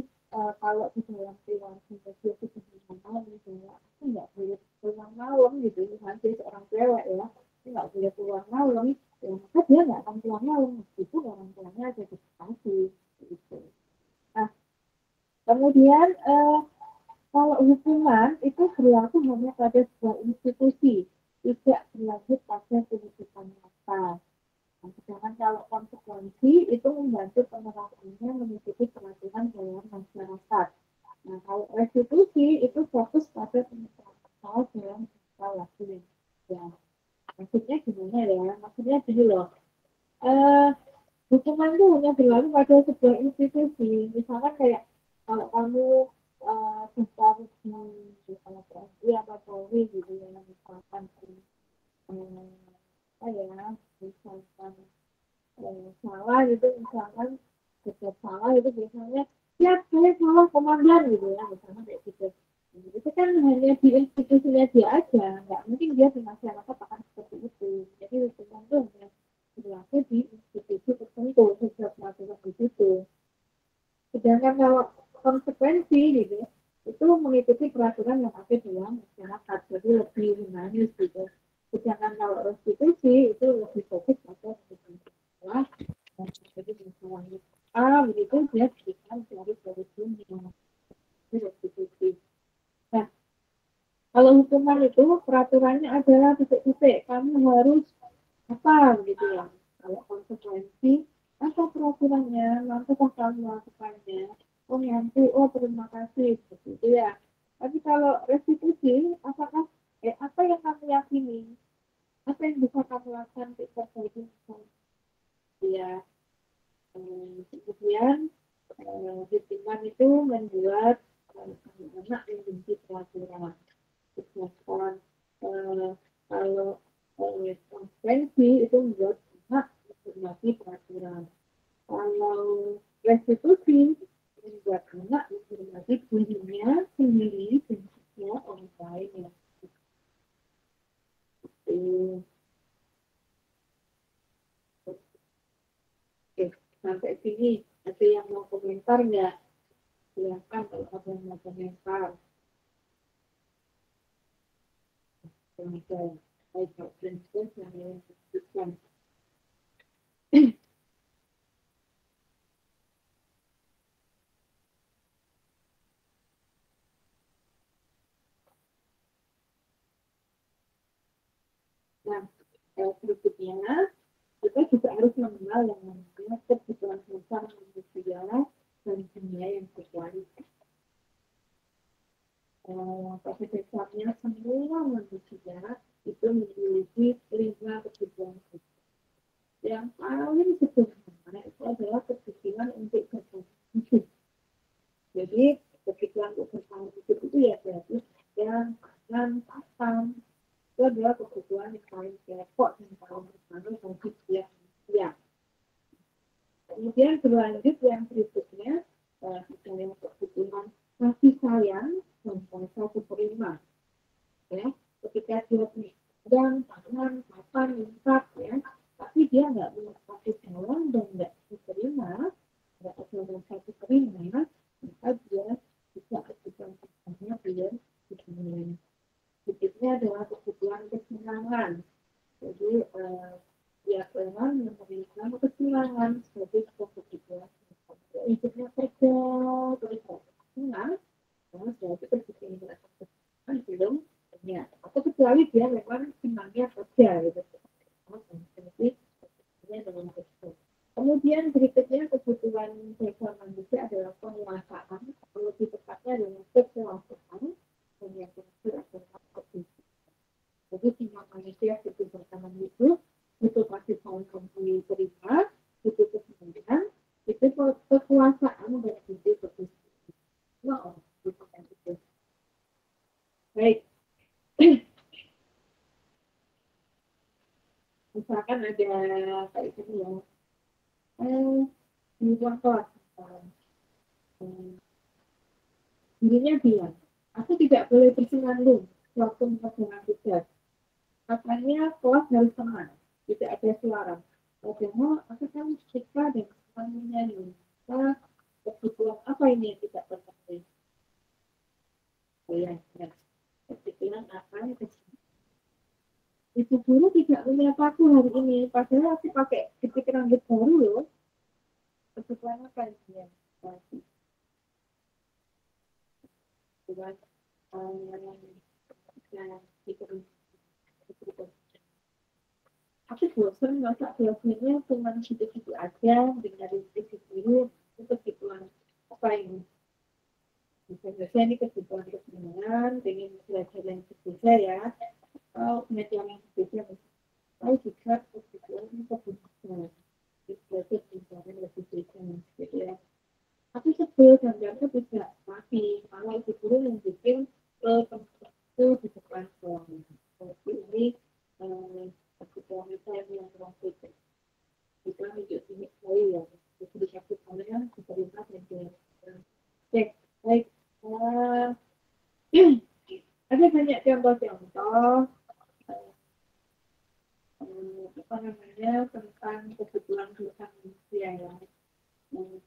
kalau di dalam perilaku dia itu gimana misalnya aku nggak boleh pulang malam gitu misalnya jadi seorang cewek ya aku nggak boleh pulang malam ya maka dia nggak akan pulang malam meskipun orang tuanya ada di Bekasi gitu. Nah kemudian kalau hukuman itu berlaku hanya pada sebuah institusi, tidak berlanjut pada kehidupan nyata. Nah, sedangkan kalau konsekuensi itu membantu penerapannya mengikuti peraturan dalam masyarakat. Nah, kalau restitusi itu fokus pada penerapan dalam jangka waktu. Ya, maksudnya gimana ya? Maksudnya gini loh. Eh, Hukuman itu hanya berlaku pada sebuah institusi. Misalkan kayak kalau kamu besar di misalnya TNI atau Polri gitu ya, misalkan apa ya, misalkan salah gitu, misalkan setiap salah itu biasanya siap saya salah komandan gitu ya, misalnya kayak gitu. Itu kan hanya di institusinya dia aja, nggak mungkin dia di masyarakat akan seperti itu. Jadi hukuman itu hanya berlaku di institusi tertentu sejak melakukan di situ. Sedangkan kalau konsekuensi gitu itu mengikuti peraturan yang ada dalam masyarakat, jadi lebih humanis gitu. Sedangkan kalau restitusi itu lebih fokus pada kebutuhan dan jadi masalahnya begitu dia berikan dari dunia itu restitusi. Nah, kalau hukuman itu peraturannya adalah titik-titik kamu harus apa gitu ya. Kalau konsekuensi apa peraturannya, lantas kamu melakukannya. Oh nanti, oh terima kasih seperti itu ya. Tapi kalau restitusi, apakah apa yang kamu yakini, apa yang bisa kamu lakukan untuk perbaiki ya. Kemudian hukuman itu membuat anak menjadi peraturan. Sedangkan kalau konsekuensi itu membuat anak menghormati peraturan. Kalau restitusi membuat anak menghormati dirinya sendiri dan juga orang lain yang itu. Oke. komentar nggak? Silakan kalau ada yang mau komentar. Komentar. Baik, Pak Prinsip yang lanjutkan. Nah, berikutnya kita juga harus mengenal yang namanya kebutuhan dasar manusia dan dunia yang berkualitas. Pada dasarnya semua manusia itu memiliki 5 kebutuhan dasar. Yang paling sederhana itu adalah kebutuhan untuk bertahan hidup. Jadi kebutuhan untuk bertahan hidup itu ya berarti yang makan, pakan, itu adalah kebutuhan yang paling pokok dan paling utama bagi dia manusia. Kemudian berlanjut yang berikutnya, misalnya kebutuhan kasih sayang dan rasa terima. Ya, ketika dia dan tangan, papan, lengkap, ya, tapi dia nggak punya kasih sayang dan nggak diterima, nggak ada rasa terima, maka dia bisa kebutuhan kasihnya belum dipenuhi. Berikutnya adalah kebutuhan kesenangan. Jadi ya memang memberikan kesenangan sebagai kebutuhan hidupnya kerja terus senang karena berarti kebutuhan kesenangan belum punya atau kecuali dia memang senangnya kerja gitu. Jadi ini dalam kebutuhan. Kemudian berikutnya kebutuhan dasar manusia adalah penguasaan, lebih tepatnya adalah kekuasaan dan yang terakhir adalah kebutuhan. Jadi semua manusia butuh bertahan hidup, butuh kasih sayang yang terima, butuh kesenangan, itu kekuasaan dan hidup bersih. Wow, butuh itu. Baik. Misalkan ada kayak gini ya, di ruang kelas, dirinya bilang, aku tidak boleh bersinggung waktu mengerjakan tugas. Katanya kelas harus tenang, tidak ada suara. Padahal aku kan suka dan senang menyanyi. Nah, kebutuhan apa ini yang tidak terpenuhi? Oh ya, ya. Kebutuhan apa yang itu guru tidak punya aku hari ini. Padahal aku pakai ketik rambut baru loh. Kebutuhan apa ini? Kebutuhan yang aku bosan masa belajarnya cuma gitu-gitu aja dengan revisi dulu itu kebutuhan apa ini biasanya ini kebutuhan kesenangan dengan belajar yang berbeda ya atau media yang berbeda atau juga kebutuhan kebutuhan belajar dengan lebih beda gitu ya aku sebel gambarnya tidak tapi malah itu guru yang bikin ke tempat itu di depan sekolah jadi ini kebutuhan saya yang kurang beda kita menunjuk sini saya ya jadi dikasih kalian diterima dan dilakukan cek baik ada banyak contoh-contoh apa namanya tentang kebutuhan manusia ya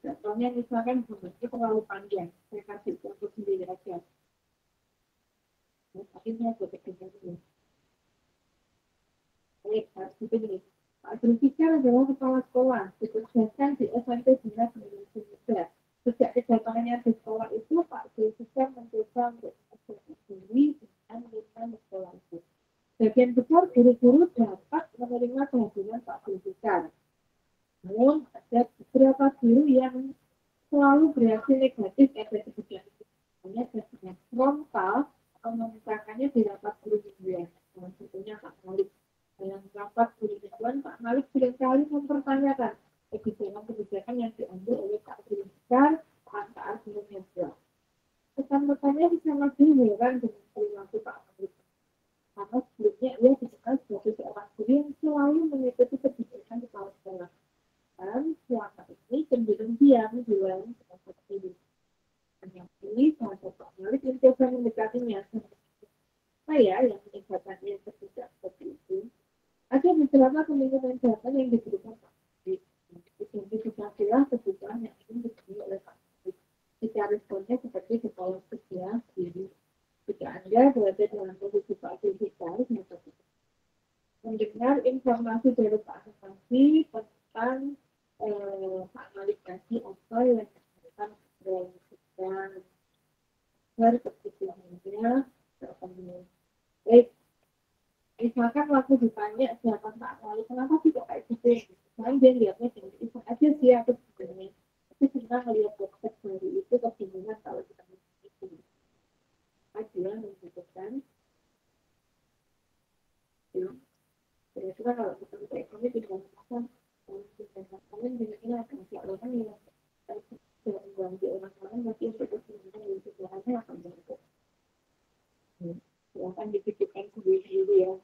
contohnya misalkan itu terlalu panjang saya kasih contoh sendiri aja akhirnya gue pikirkan dulu baik harus begini Pak Zulfikar adalah kepala sekolah ditugaskan di SMP Dinas Pendidikan Muda. Sejak kedatangannya di sekolah itu Pak Zulfikar mencoba untuk diri dengan lingkungan sekolah itu. Sebagian besar guru-guru dapat menerima kehadiran Pak Zulfikar. Namun ada beberapa guru yang selalu bereaksi negatif pada kebijakan itu. Hanya dengan frontal atau memukakannya di rapat guru mingguan. Salah satunya Pak Malik. Dalam rapat guru mingguan, Pak Malik seringkali mempertanyakan kebijakan-kebijakan yang diambil oleh Pak Zulfikar tanpa argumen yang jelas. Kesan-kesannya bisa lebih heran dengan perilaku Pak Malik. Karena sebelumnya ia dikenal sebagai seorang guru yang selalu mengikuti kebijakan kepala sekolah. Dan selama ini cenderung diam di luar proses ini. Yang ini sahabat Pak Malik mencoba mendekatinya. Saya yang menyebabkannya tidak seperti itu. Ada beberapa kemungkinan jawaban yang diberikan Pak Malik. Identifikasilah kebutuhan yang ingin dipenuhi oleh Pak responnya seperti di kolom ya. Jadi jika Anda berada dalam posisi aktivitas, mendengar informasi dari Pak Asmansi tentang aplikasi apa yang akan dilakukan berkesimpulannya terpenuhi. Baik, misalkan waktu ditanya siapa Pak Wali, kenapa sih kok kayak gitu? Soalnya dia lihatnya dari itu aja sih aku sebenarnya. Tapi sebenarnya ngelihat praktek dari itu kebingungan kalau kita itu. Aja membutuhkan. Ya, itu kan kalau kita bisa ekonomi tidak bisa kalian ini akan orang yang tidak mengganggu orang lain, tapi untuk kesenangan yang sebenarnya akan berlaku. Silahkan dipikirkan sendiri ya.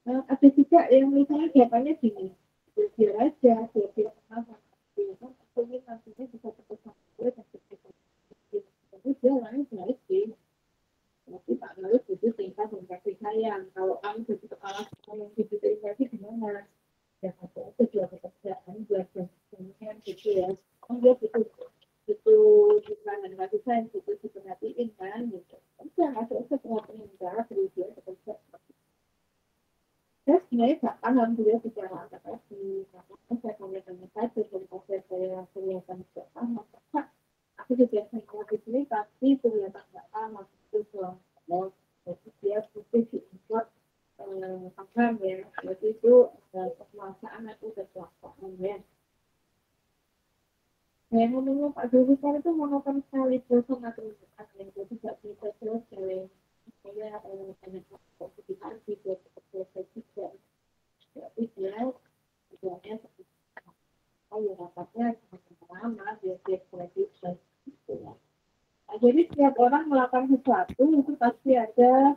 Ada juga yang misalnya jawabannya gini, biar aja, biar tidak apa, ya kan, aku ingin nantinya bisa ketemu sama gue dan bisa tapi dia lain baik sih, tapi Pak Galuh butuh tingkat dan kasih sayang. Kalau kamu jadi kepala sekolah yang digitalisasi gimana? Ya satu itu juga pekerjaan belajar kan gitu ya. Kan dia butuh tingkat dan kasih sayang, butuh diperhatiin kan gitu. Tapi jangan usah peninggal dia bekerja. Saya sebenarnya nggak paham dia bicara apa sih, karena saya komunikasi saja dari proses saya kelihatan tidak paham. Aku juga sering di sini tapi kelihatan nggak paham itu soal dia butuh dibuat paham ya, berarti itu penguasaan atau kekuasaan ya. Saya ngomongnya Pak Jokowi kan itu monoton sekali bosan atau yang jadi tidak bisa selesai. Saya banyak komunikasi buat selesai juga. Tapi dia tujuannya seperti ya rapatnya lama dia kredit gitu ya. Nah, jadi setiap orang melakukan sesuatu itu pasti ada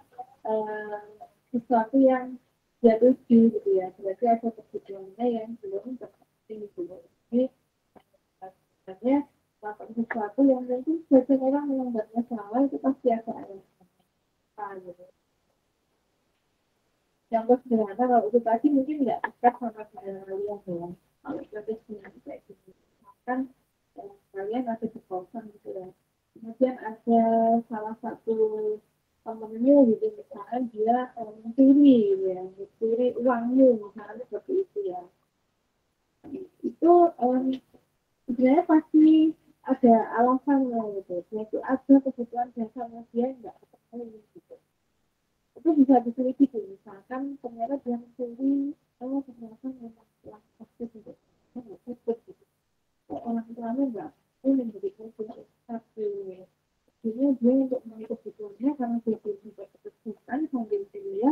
sesuatu yang dia tuju gitu ya. Berarti ada kebutuhannya yang belum terpenuhi gitu. Ini sebenarnya melakukan sesuatu yang mungkin sebagian orang membuatnya salah itu pasti ada alasan gitu. Contoh sederhana kalau itu tadi mungkin nggak dekat sama kalian ya. Kalau itu sebenarnya kayak gitu, kan kalian ada di kosan gitu ya. Kemudian ada salah satu temennya gitu misalnya dia mencuri ya, mencuri uangnya misalnya seperti itu ya. Itu sebenarnya pasti ada alasannya gitu. Yaitu ada kebutuhan dasarnya dia nggak terpenuhi gitu. Itu bisa diselidiki misalkan ternyata dia mencuri ternyata memang uang pasti tidak cukup gitu. Orang tuanya nggak boleh memberikan tapi akhirnya dia untuk memenuhi kebutuhannya karena dia belum sempat kesulitan sambil dia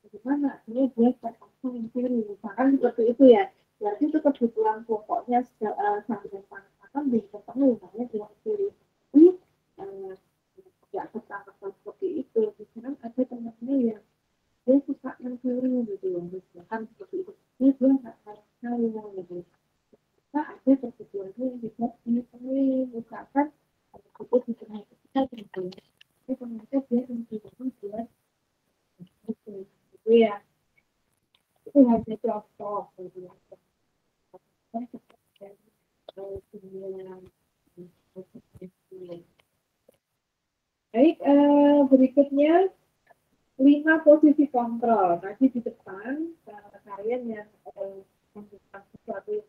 bagaimana akhirnya dia terpaksa mencuri misalkan seperti itu ya. Berarti itu kebutuhan pokoknya sampai akan bisa terpenuhi makanya dia mencuri. Tapi tidak tertangkap seperti itu. Sekarang ada temannya yang dia suka mencuri gitu loh, misalkan seperti itu. Dia nggak tahu gitu. Nah, ada kebutuhannya yang bisa dipenuhi, misalkan ada kebutuhan di tengah kita gitu. Tapi ternyata dia mencuri buat gitu ya. Itu hanya contoh gitu ya. Baik, berikutnya 5 posisi kontrol. Tadi di depan kalian yang melakukan sesuatu yang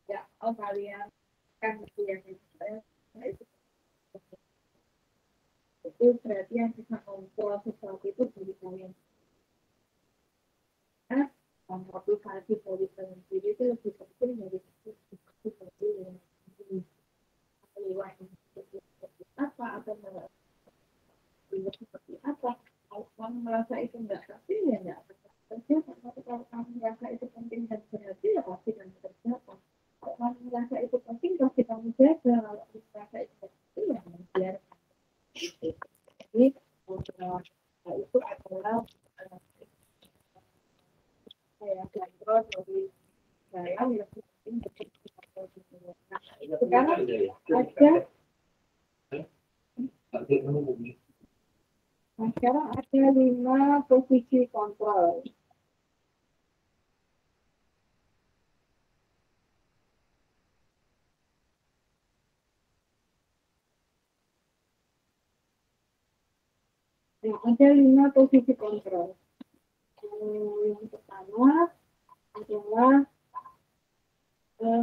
ya, kalian kan itu yang saya itu berarti yang bisa kontrol sesuatu itu dari kalian. Aplikasi dari kalian sendiri itu lebih penting dari sesuatu yang lewat apa atau seperti apa. Kalau kamu merasa itu enggak tapi ya enggak kerja. Kalau kamu merasa itu penting dan berarti ya pasti kamu kerjakan. Kalau kamu merasa itu penting pasti kamu jaga. Kalau kamu merasa itu penting ya biarkan. Jadi itu adalah saya kontrol dari dalam lebih penting sekarang ada sekarang ada 5 posisi kontrol. Nah, ada 5 posisi kontrol. Yang pertama adalah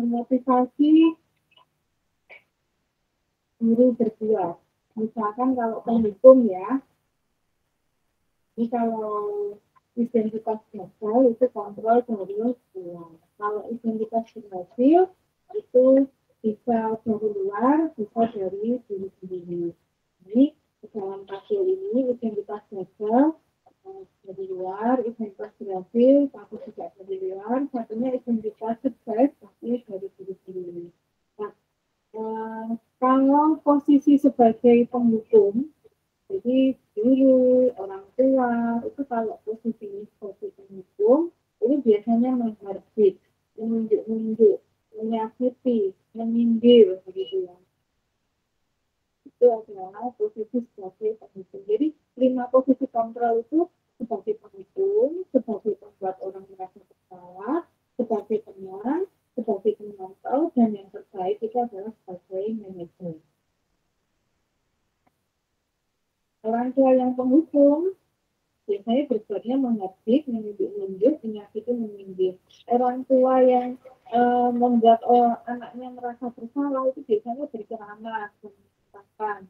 motivasi guru berdua. Misalkan kalau penghukum ya, ini kalau identitas gagal itu kontrol dari luar. Kalau identitas berhasil itu bisa dari luar, bisa dari diri sendiri. Jadi dalam kasus ini identitas gagal dari luar, identitas berhasil tapi juga dari luar, satunya identitas sukses tapi dari diri sendiri. Nah, kalau posisi sebagai penghukum, jadi guru, orang tua, itu kalau posisi sebagai penghukum, ini biasanya menghardik, menunjuk-nunjuk, menyakiti, menyindir, begitu ya. Itu adalah posisi sebagai penghukum. Jadi 5 posisi kontrol itu sebagai penghukum, sebagai pembuat orang merasa bersalah, sebagai teman, sebagai pemantau, dan yang terbaik itu adalah sebagai manajer. Orang tua yang penghukum biasanya berbuatnya menghardik, menunjuk-nunjuk, menyakiti, menyindir. Orang tua yang membuat anaknya merasa bersalah itu biasanya berceramah, mengatakan,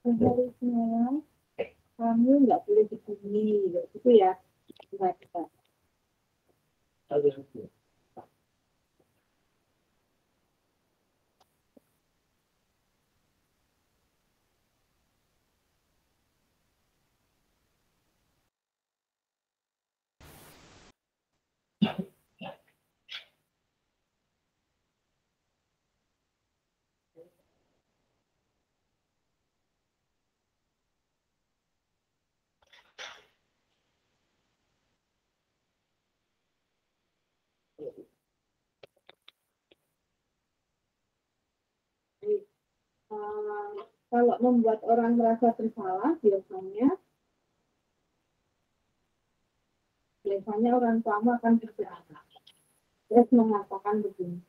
seharusnya kamu nggak boleh begini, gitu ya. Kita. Kalau membuat orang merasa bersalah, biasanya orang tua akan berceramah. Terus mengatakan begini,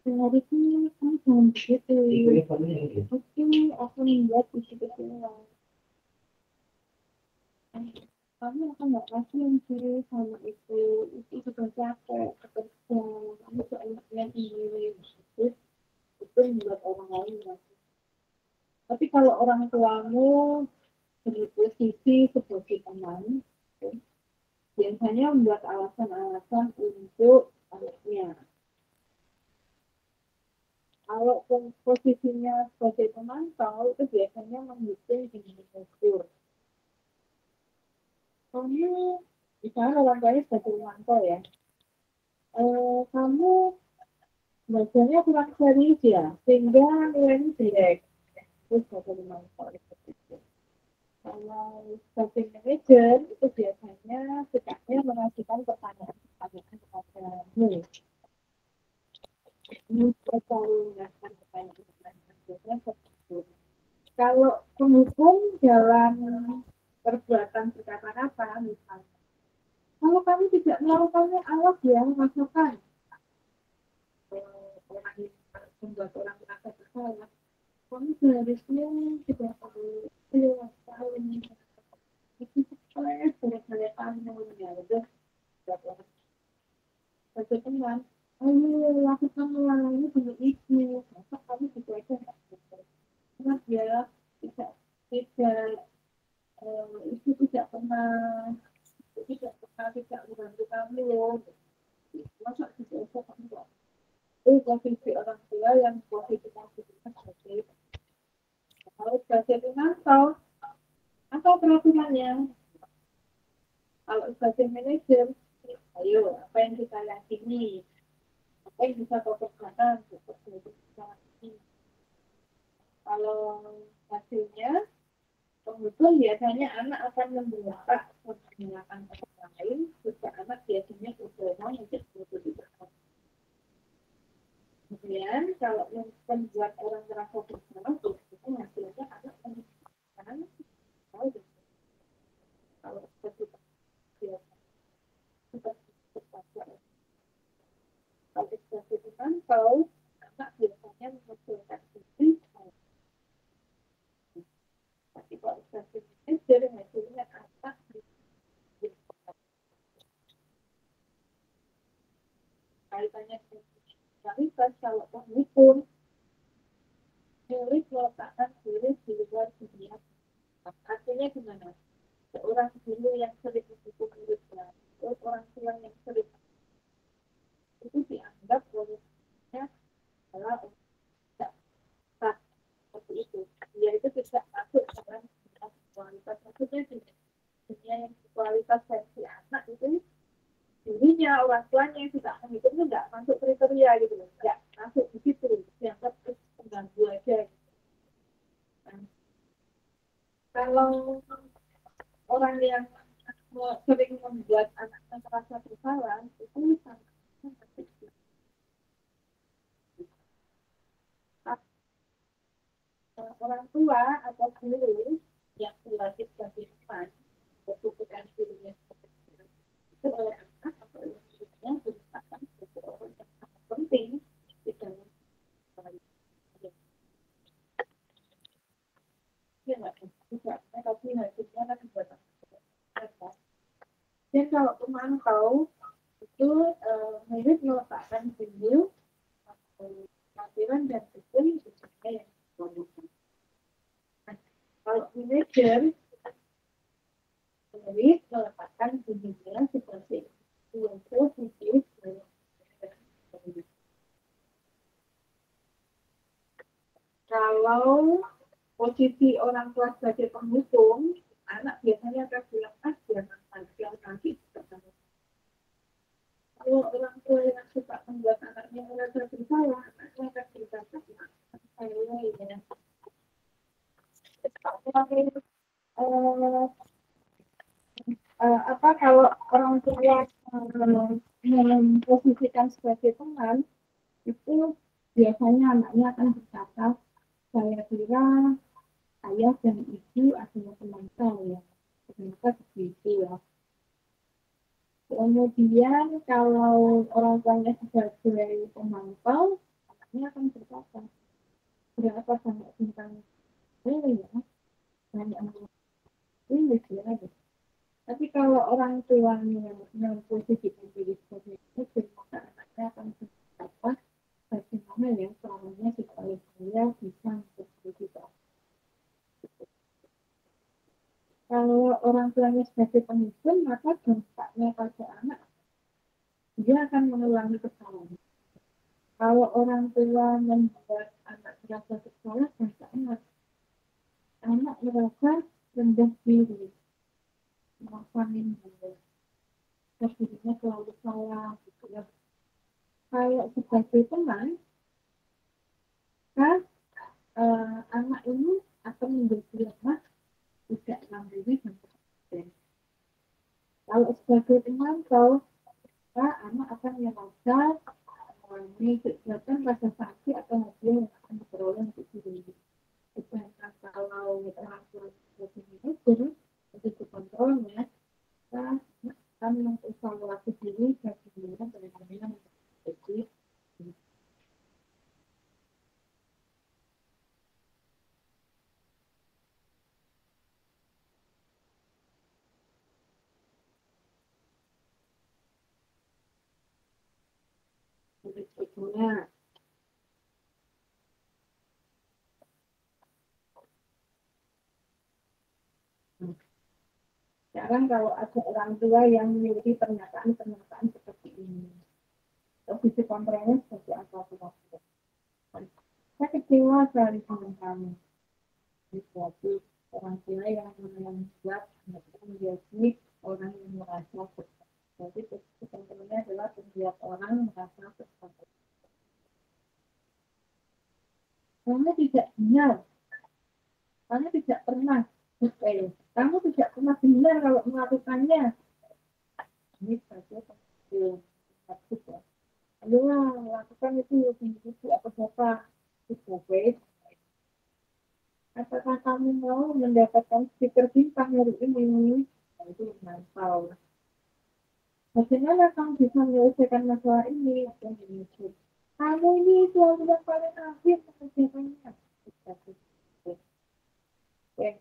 seharusnya kamu jangan begitu. Oke, aku membuat begitu semua. Kamu akan nggak kasihan sih sama itu sudah capek, bekerja, kamu seenaknya sendiri. Itu membuat orang lain merasa. Tapi kalau orang tuamu berposisi sebagai teman, biasanya membuat alasan-alasan untuk anaknya. Kalau posisinya sebagai pemantau, itu biasanya menghitung dengan ukur. Kamu, misalnya orang tuanya sebagai pemantau ya, kamu belajarnya kurang serius ya, sehingga nilainya jelek. Terus sebagai pemantau itu. Kalau sebagai manajer, itu biasanya sukanya mengajukan pertanyaan-pertanyaan kepadamu. Ini selalu mengajukan pertanyaan-pertanyaan. Kalau penghukum dalam perbuatan berkata-kata, misalnya, kalau kamu tidak melakukannya, awas ya, masukkan. Orang yang membuat orang merasa bersalah, kamu seharusnya tidak perlu lewat tahun itu sukses, boleh-boleh kamu, ya udah, satu teman, ayo lakukan melalui dengan itu, masa kamu juga aja nggak bisa. Karena dia tidak itu tidak membantu kamu loh. Masa tidak bisa kamu nggak? Posisi orang tua yang posisi positifnya sebagai harus sebagai pemantau atau peraturannya. Kalau sebagai manajer, ayo apa yang kita yakini, apa yang bisa kau kerjakan untuk ini. Kalau hasilnya penghukum biasanya anak akan membuka menggunakan orang lain, juga anak biasanya berbohong untuk betul. Kemudian kalau membuat orang merasa bersalah, itu hasilnya anak menunjukkan kalau seperti kalau seperti pemantau, anak biasanya menghasilkan diri kualifikasi manajer hasilnya apa? Kaitannya kualitas kalau pengukur sulit meletakkan diri di luar dunia. Artinya gimana? Seorang guru yang sering mendukung muridnya, orang tua yang sering itu dianggap olehnya adalah tidak sah seperti itu. Dia itu tidak masuk dalam kualitas. Maksudnya dunia yang kualitas versi anak itu dirinya orang tuanya yang tidak menghitung itu tidak masuk kriteria gitu loh, tidak masuk di situ, dianggap pengganggu aja. Nah, kalau orang yang sering membuat anaknya merasa bersalah itu sangat orang tua atau guru yang berlatih sebagai teman berhubungan dirinya itu oleh anak atau ibunya merupakan seseorang yang sangat penting di dalam ya nggak bisa tapi hasilnya kan buat apa dan kalau pemantau itu mirip meletakkan video tampilan dan fitur sesuai yang diperlukan. Kalau manajer mirip meletakkan video seperti yang positif. Kalau posisi orang tua sebagai penghukum, anak biasanya akan bilang jangan nanti kalau orang tua yang suka membuat anaknya merasa bersalah, anaknya akan berkata, saya ini apa kalau orang tua memposisikan sebagai teman itu biasanya anaknya akan berkata saya kira ayah dan ibu adalah teman saya ternyata begitu ya. Kemudian kalau orang tuanya sebagai pemantau anaknya akan berkata berapa sangat tentang ini ya banyak ini ya. Tapi kalau orang tuanya memposisikan diri sebagai itu, maka anaknya akan berkata bagaimana ya caranya supaya saya bisa menjadi itu. Kalau orang tuanya sebagai penghitung, maka dampaknya pada anak, dia akan mengulangi kesalahan. Kalau orang tua membuat anak merasa bersalah, dampaknya anak merasa rendah diri, merasa minder, dirinya selalu salah, gitu ya. Kalau sebagai teman, kan anak ini akan menjadi lemah, tidak mandiri dan konsisten. Kalau sebagai teman, kalau anak akan merasa mengalami kegiatan rasa sakit atau hasil yang akan diperoleh untuk diri. Sedangkan kalau orang tua sebagai manajer untuk kontrolnya, kita akan mengevaluasi diri dan kemudian bagaimana menjadi berikutnya. Sekarang kalau ada orang tua yang memiliki pernyataan-pernyataan seperti ini, posisi kontrolnya seperti apa? Saya kecewa sekali dengan kamu. Suatu orang tua yang membuat menjadi orang yang merasa bersalah. Jadi posisi kontrolnya adalah membuat orang merasa bersalah. Kamu tidak benar. Kamu tidak pernah. Kamu tidak pernah benar kalau melakukannya. Ini saja penting. Ayolah, lakukan itu ibu atau bapak. Itu baik. Apakah kamu mau mendapatkan stiker bintang hari ini? Nah, itu mantau. Bagaimana kamu bisa menyelesaikan masalah ini? Kamu ini selalu yang paling akhir mengerjakannya. Oke.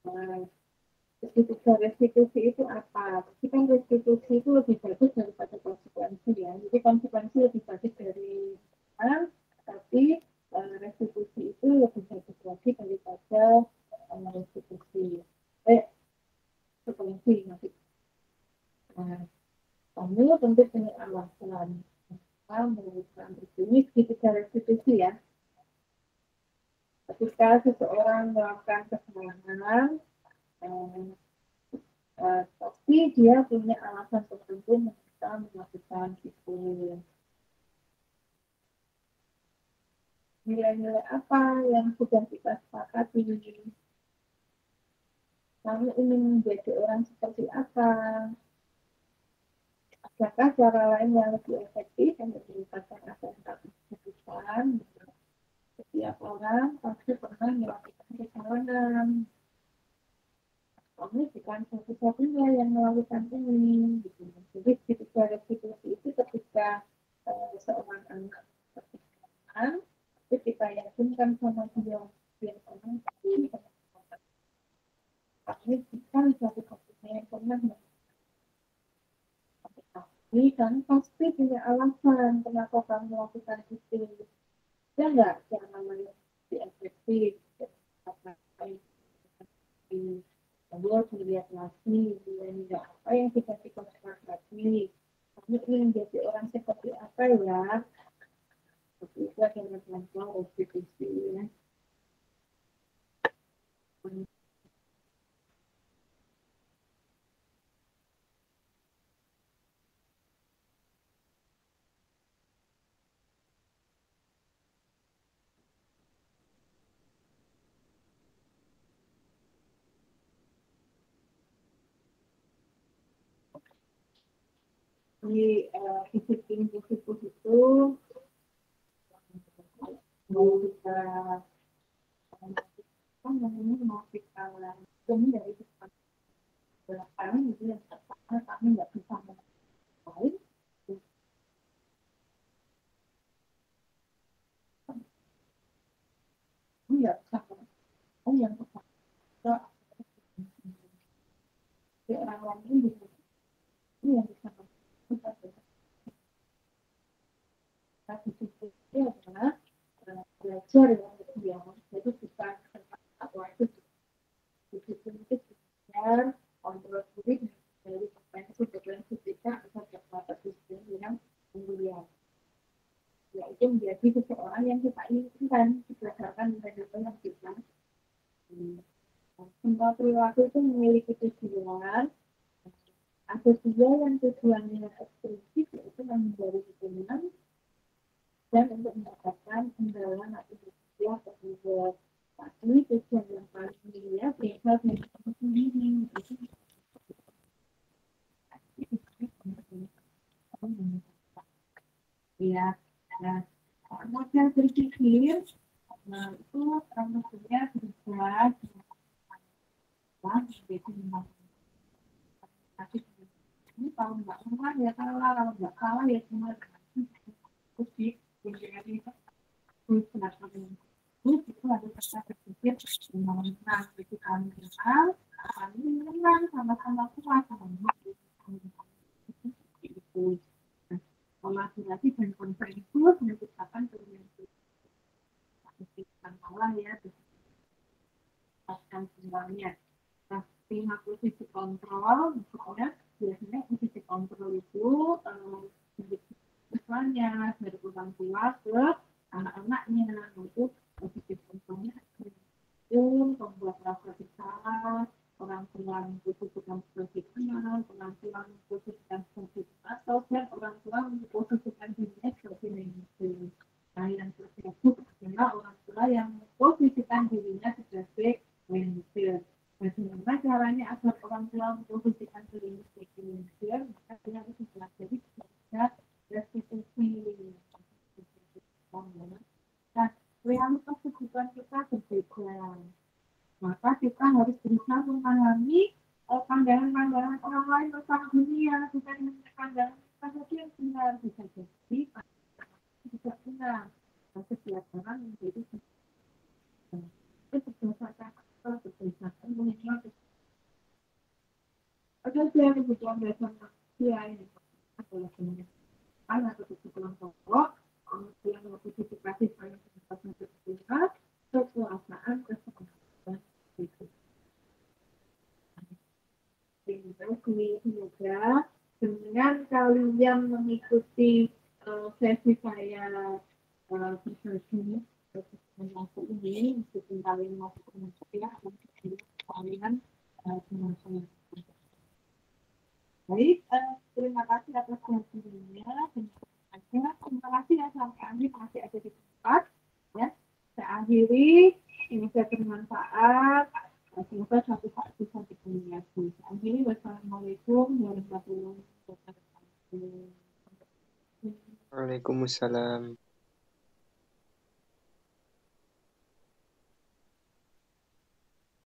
Nah, ketika restitusi itu apa? Tapi kan restitusi itu lebih bagus daripada konsekuensi ya. Jadi konsekuensi lebih bagus dari tapi restitusi itu lebih bagus lagi daripada restitusi. Restitusi nanti. Nah, kamu tentu punya alasan. Kamu memberikan ini ketika restitusi ya. Ketika seseorang melakukan kesalahan, tapi dia punya alasan tertentu untuk melakukan itu. Nilai-nilai apa yang sudah kita sepakati? Kamu ingin menjadi orang seperti apa? Apakah cara lain yang lebih efektif yang meningkatkan apa yang kamu lakukan? Setiap orang pasti pernah melakukan kesalahan. Kamu bukan satu-satunya yang melakukan ini. Gitu. Jadi ketika restitusi itu ketika seorang anak kesalahan, itu kita yakinkan sama dia yang orang tapi bukan suatu kasusnya yang pernah tapi kan pasti punya alasan kenapa kamu melakukan itu. Ya enggak, yang namanya di efektif, terus melihat lagi nilai apa yang kita sepakati. Kamu ingin menjadi orang seperti apa ya? Seperti itu yang melakukan restitusi ya. Di disiplin positif itu mau kita kan namanya mau kita ini dari belakang itu yang pertama kami nggak bisa mengetahui nggak bisa mengetahui yang pertama di orang lain bisa ini yang bisa mengetahui tapi itu adalah belajar yang jadi bukan waktu disiplin itu belajar kontrol diri dari kompetensi kita atau disiplin yang kemudian yaitu menjadi seseorang yang kita inginkan berdasarkan nilai-nilai yang kita semua perilaku itu memiliki tujuan. Ada juga yang tujuannya ekstrinsi yaitu menghindari hubungan dan untuk mendapatkan imbalan atau rupiah tersebut. Tapi tujuan yang paling mulia bebas menentukan sendiri. Ya, nah, model berpikir, nah itu maksudnya berubah, ini kalau nggak salah ya kalau nggak salah ya cuma kusik, itu ada kata berpikir menang itu kami kenal, kami menang sama-sama kuat sama itu. Kolaborasi dan konsensus menciptakan perubahan malah ya paskan sebenarnya. Nah, lima posisi kontrol, misalnya biasanya posisi kontrol itu misalnya dari orang tua ke anak-anaknya, itu posisi kontrolnya itu membuat rasa bersalah, orang tua memposisikan seperti kenal, orang tua memposisikan seperti atau dan orang tua memposisikan dirinya seperti negatif. Nah, yang terjadi adalah orang tua yang memposisikan dirinya sebagai negatif. Bagaimana caranya agar orang tua memposisikan dirinya sebagai negatif? Maka dia harus mempelajari kepada restitusi. Nah, realitas kehidupan kita berbeda. Maka kita harus berusaha memahami pandangan-pandangan orang lain tentang dunia, bukan pandangan kita saja yang benar. Bisa jadi tidak benar. Dan setiap orang menjadi itu berdasarkan berdasarkan mengenai dasar manusia ini adalah pendidikan atau kelompok, kemudian partisipasi pada kesempatan kekuasaan kesempatan itu. Semoga dengan kalian mengikuti sesi saya berbagi mengaku ini meskipun kalian mau ya kalian dengan saya. Baik, terima kasih atas perhatiannya. Terima kasih ya sampai kami masih ada di tempat. Ya, saya akhiri. Semoga bermanfaat. Semoga suatu saat bisa dikomunikasi. Saya akhiri. Wassalamualaikum warahmatullahi wabarakatuh. Waalaikumsalam.